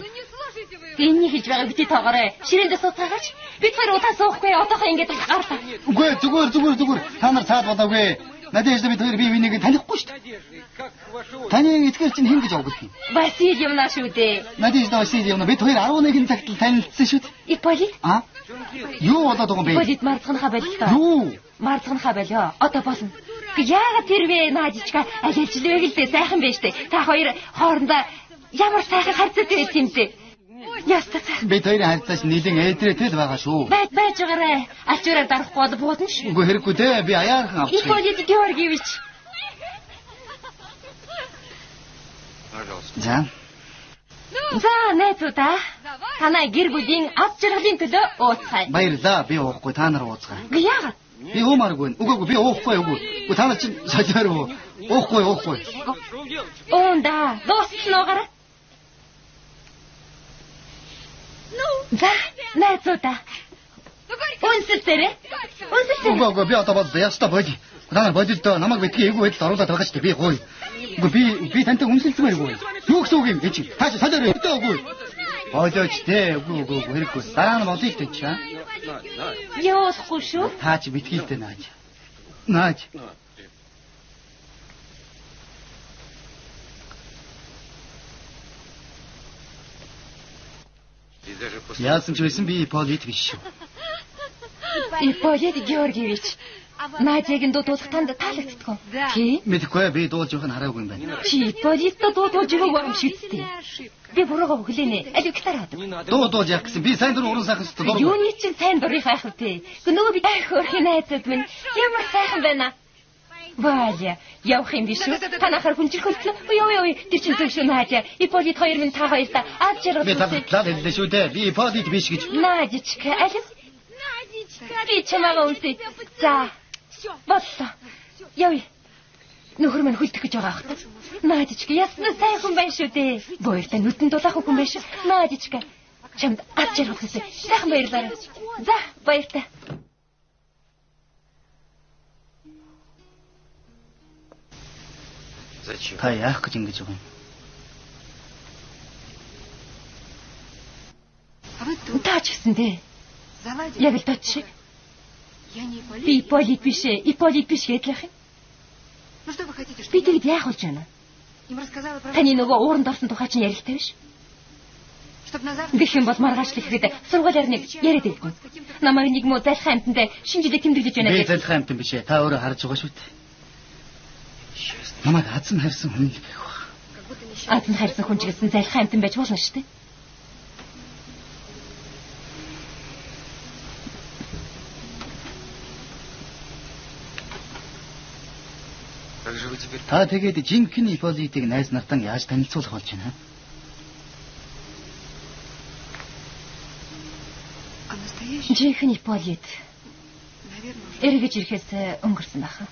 Энийг хийж байгаа бити тоогоорой. Ширээндээ сууцгаач. Бид хоёр удаа суухгүй одоохоо ингэж гарлаа. Үгүй зүгээр. Та нар цаад бодоогүй. Надежда бид хоёр бие биенийг танихгүй шүү дээ. Таны эцгээр чинь хэн гэж авах юм? Васильевна шүү дээ. Надежда Васильевна бид хоёр 11 цагт танилцсан шүү дээ. Ипполит? А? Юу болоод байгаа юм бэ? Ипполит марцганахаа боллоо. Юу? Марцганахаа болоо. Одоо болно. Яагаад тэр вэ наажичка алилжлээ гэлээ сайхан байж тээ. Та хоёр хоорондоо ямар сайхан харцдаг байт юм бэ? Ястаа. Бид хоёрын харьцааш нэлен ээдрээтэй л байгаа шүү. Байж байгаарай. Ачуураар дарахгүй бол буудна шүү. Үгүй хэрэггүй дээ. Би аяархан авчих. Ипполит Георгиевич. За. За, найзуудаа. Танай гэр бүлийн ад жаргалын төлөө ууцгаая. Баярлаа. Би уухгүй та нар ууцгаа. Яагаад? Би уумааргүй. Үгүй би уухгүй. Үгүй та нар чинь солиороо. Уухгүй. Уунда, дуусчихноогараа. За, найзуудаа. Үнсэлтэрэ. Үгүй би одоо бол яста боди. Та нар бодил доо намайг битгий эйгүү байдалд оруулаад байгаа ч би гоё. Үгүй би тантай үнсэлцмээргүй. Юу гэсэн үг юм гэж. Та солиороо өгдөөгүй. Ойлооч дээ. Үгүй хэрэггүй. Дараа нь болъё дээ чи. Яахгүй шүү. Та чи битгийтэй нааж. Нааж. Яасан ч байсан би Ипполит биш шүү. Ипполит Георгиевич. Наажиг нь дуудах танд таалагддаг. Тий? Мэдхгүй би дуулж явах нь хараагүй юм байна. Чи Ипполитто дуудуулж байгаа юм шиг үстэй. Би буруугаа өглөөнэ. Алив гитар хаад. Дуулж яах гэсэн би сайн дурын уран сайхан шүү дээ. Юуны чинь сайн дурын хайхав тий. Нөгөө би хөөрхийн найзууд минь ямар сайхан байна. Валя, явах юм биш үү? Танахаар хүнчил хөлтлөө. Ой, тэр чинь зөв шүү наажа. Ипполит хоёр минь та хоёртаа ад жаргал. Би таглаад хэллээ шүү дээ. Би Ипполит биш гэж. Наажичка, алив? Би чамаагаа үнтэй. За. Боллоо. Явъя. Нөхөр минь хүлдэх гэж байгаа ахта. Наажичка, ясна сайн хүн байна шүү дээ. Боёртой нүдэн дулаах хүн байна шүү. Наажичка. Чамд ад жаргал хийсэн. Сайхан баярлаарай. За, баяртай. Та яах гэж ингэж байгаа юм? Таач гэсэн дээ. Яг л таач шиг. Би Ипполит биш гэдлэх юм. Би тэгэд яах болж байна? Таны нөгөө ууранд орсон тухай чинь ярихтай биш. Гэх юм бол маргааш л ихэд сургуулиар нэг яриад байдгүй. Намайг нэг муу залхаа амттай шинжилгээ тэмдэглэж байна гэж. Би залхаа амтан биш ээ. Та өөрөө харж байгаа шүү дээ. Намайг азан харьсан хүн л гэх баг. Азан харьсан хүн ч гэсэн залхаа амтан байж болно шүү дээ. Та тэгээд жинхэнэ Ипполитыг найз нартан яаж танилцуулах болж байна? Жинхэнэ Ипполит. Эргэж ирэхээс өнгөрсөн баха.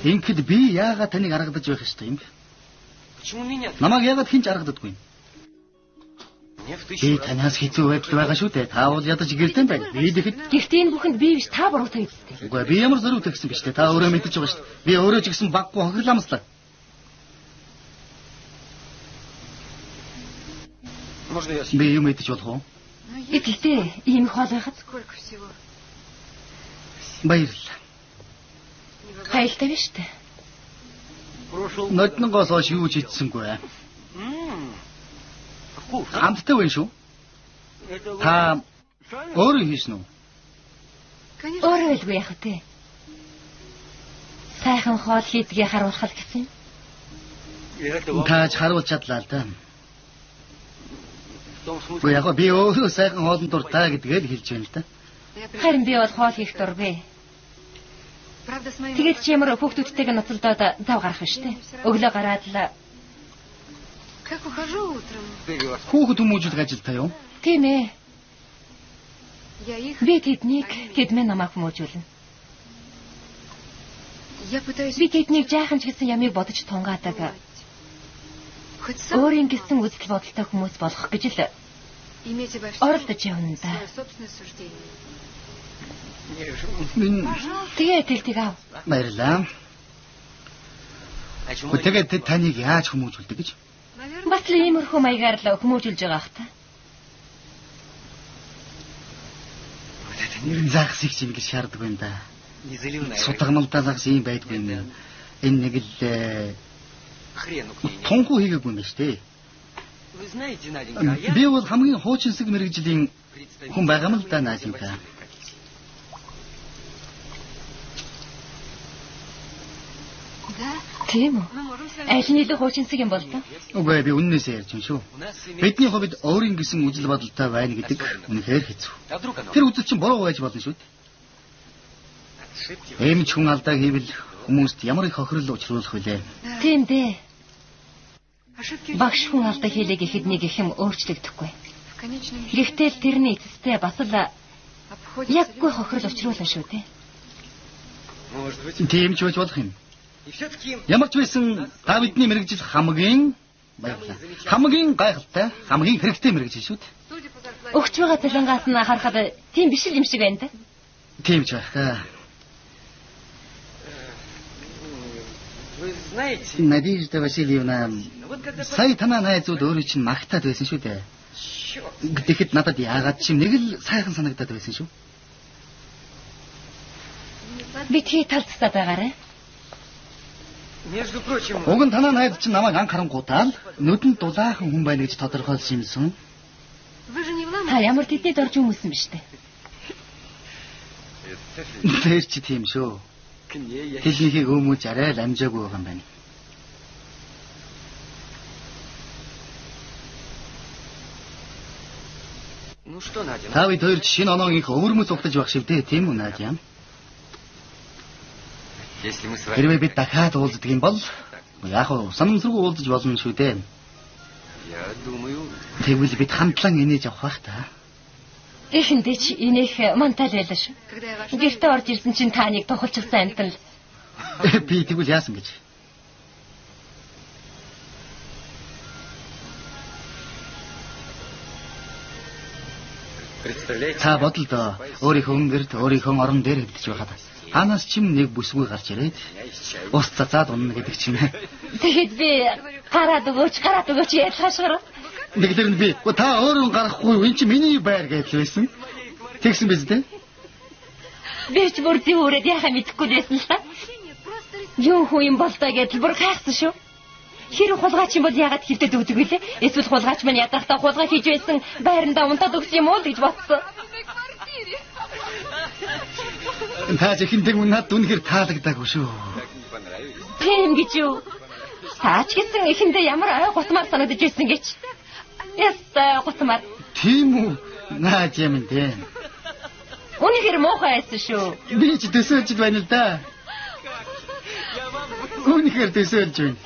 Ингээд би яагаад таныг аргадаж байх ёстой юм бэ? Намайг яагаад хинч аргаддаггүй юм? Би танаас хэцүү байдал байгаа шүү дээ. Та бол ядаж гэртэн байна. Би тэгэхэд гэртээ энэ бүхэнд би биш та буруутай үзтээ. Үгүй би ямар зориуд гэсэн биш дээ. Та өөрөө мэдчихэж байгаа шүү дээ. Би өөрөө ч гэсэн баггүй хохирламслаа. Би юм мэдчих болох уу? Эгэлдээ ийм хоол байхад баярлалаа. Хайлтаа биш үү? Ноднонгоос хойш юу ч хийсэнгүй. Амттай байна шүү. Та өөрөө хийсэн үү? Өөрөө хэлгүй яах вэ? Сайхан хоол хийдгээ харуулах гэсэн юм. Тааж харуулж чадлаа л да. Үгүй яг би өөрөө сайхан хоолн дуртай гэдгээ л хэлж байна л да. Харин би бол хоол хийх дургүй. Тэгээд чи ямар хүүхдүүдтэйг ноцолдоод зав гарах нь штэ. Өглөө гараад л Хүүхэд хүмүүжүүлэх ажилтай юу? Тийм ээ. Би тэднийг тэдмээ намайг хүмүүжүүлнэ. Би тэднийг жаахан ч гэсэн ямиг бодож тунгаадаг. Өөрийн гэсэн үзэл бодолтой хүмүүс болох гэж л оролдож явна да. Тэгээд тэлтийг ав. Баярлалаа. Тэгээд таныг яаж хүмүүжүүлдэг гэж? Бас л иймэрхүү маягаар л хүмүүжүүлж байгаа хта. Загс их юм гэж шаарддаг байна да. Судагмалдаа загс юм байдгүй юм. Энэ нэг л тунху хийгээгүй юм шүү дээ. Би бол хамгийн хуучинсаг мэрэгжлийн хүн байгаа юм л да наажинта. Тийм үү? Аль нь илүү хуучинсаг юм бол тоо? Үгүй би үннээсээ ярьж байна шүү. Бидний хувьд өөрийн гэсэн үжил бодолтой байна гэдэг үнэхээр хэцүү. Тэр үжил чинь буруу байж болно шүү дээ. Эмч хүн алдаа хийвэл хүмүүст ямар их хохирол учруулах вүлээ. Тийм дээ. Багш хүн алдаа хийлээ гэхэд нэг их юм өөрчлөгдөхгүй. Гэхдээ л тэрний эцэстээ бас л яггүй хохирол учруулна шүү дээ. Тийм ч байж болох юм. Ямар ч байсан та бидний мэрэгжил хамгийн гайхалтай, хамгийн хэрэгтэй мэрэгжил шүү дээ. Өгч байгаа цалингаас нь харахад тийм биш л юм шиг байна да. Тийм ч байх. Надежда Васильевна, сая танаа найзууд өөрөө чинь магтаад байсан шүү дээ. Тэгэхэд надад яагаад ч нэг л сайхан санагдаад байсан шүү. Би тий талцтай байгаарэ. Уг нь танаа найз чинь намайг анх харангуутаа л нүдэнд дулаахан хүн байна гэж тодорхойлсон юмсан. Та ямар тэдэд орж хүмүүсэн биш үү? Тэр чи тийм шүү. Хэлнийхийг өмүүлж арай л амжаагүй байгаа юм байна. Та бид хоёр шинэ оноо их өвөрмөц угтаж байх шивдээ тийм үү Надя? Хэрвээ бид дахиад уулздаг юм бол яг уу санамсаргүй уулзаж болно шүү дээ. Тэгвэл бид хамтлан инээж авах байх та. Эхэндээ ч инех мантал байлаа шүү. Гэртээ орж ирсэн чинь та нэг тохолчихсан амтал. Би тэгвэл яасан гэж. Та бодлоо өөрийнхөө өнгөрт өөрийнхөө орон дээр хэвдэж байхад ханаас чим нэг бүсгүй гарч ирээд ус цацаад унна гэдэг чинь. Тэгэхэд би гараад өгөөч ялхашгар. Нэгдэр нь би та өөрөө гарахгүй энэ чи миний байр гэж байсан. Тэгсэн биз дээ. Би ч бүр зүүрээд яхаа мэдэхгүй байсан л та. Юу хүн юм бол таа гэж бүр хайхсан шүү. Хэрэг хулгайч юм бол яагаад хилдэд өгдөг вэ? Эсвэл хулгайч маань ядахдаа хулгай хийж байсан байрандаа унтаад өгсөн юм уу гэж бодсон. Та зэхиндээ надад үнэхээр таалагдаагүй шүү. Тийм гэж юу? Таач гэсэн эхэндээ ямар ой гутмаар санагдаж байсан гэж. Ястай гутмаар. Тийм үү? Наач юм дээ. Үнэхээр муухай байсан шүү. Би ч төсөөлж байна л да. Үнэхээр төсөөлж байна.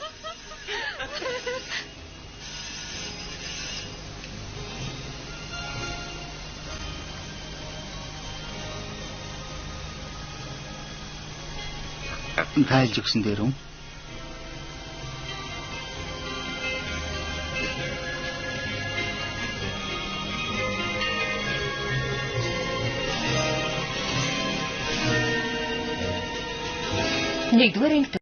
Тайлж өгсөн дээр үү? Нэгдүгээр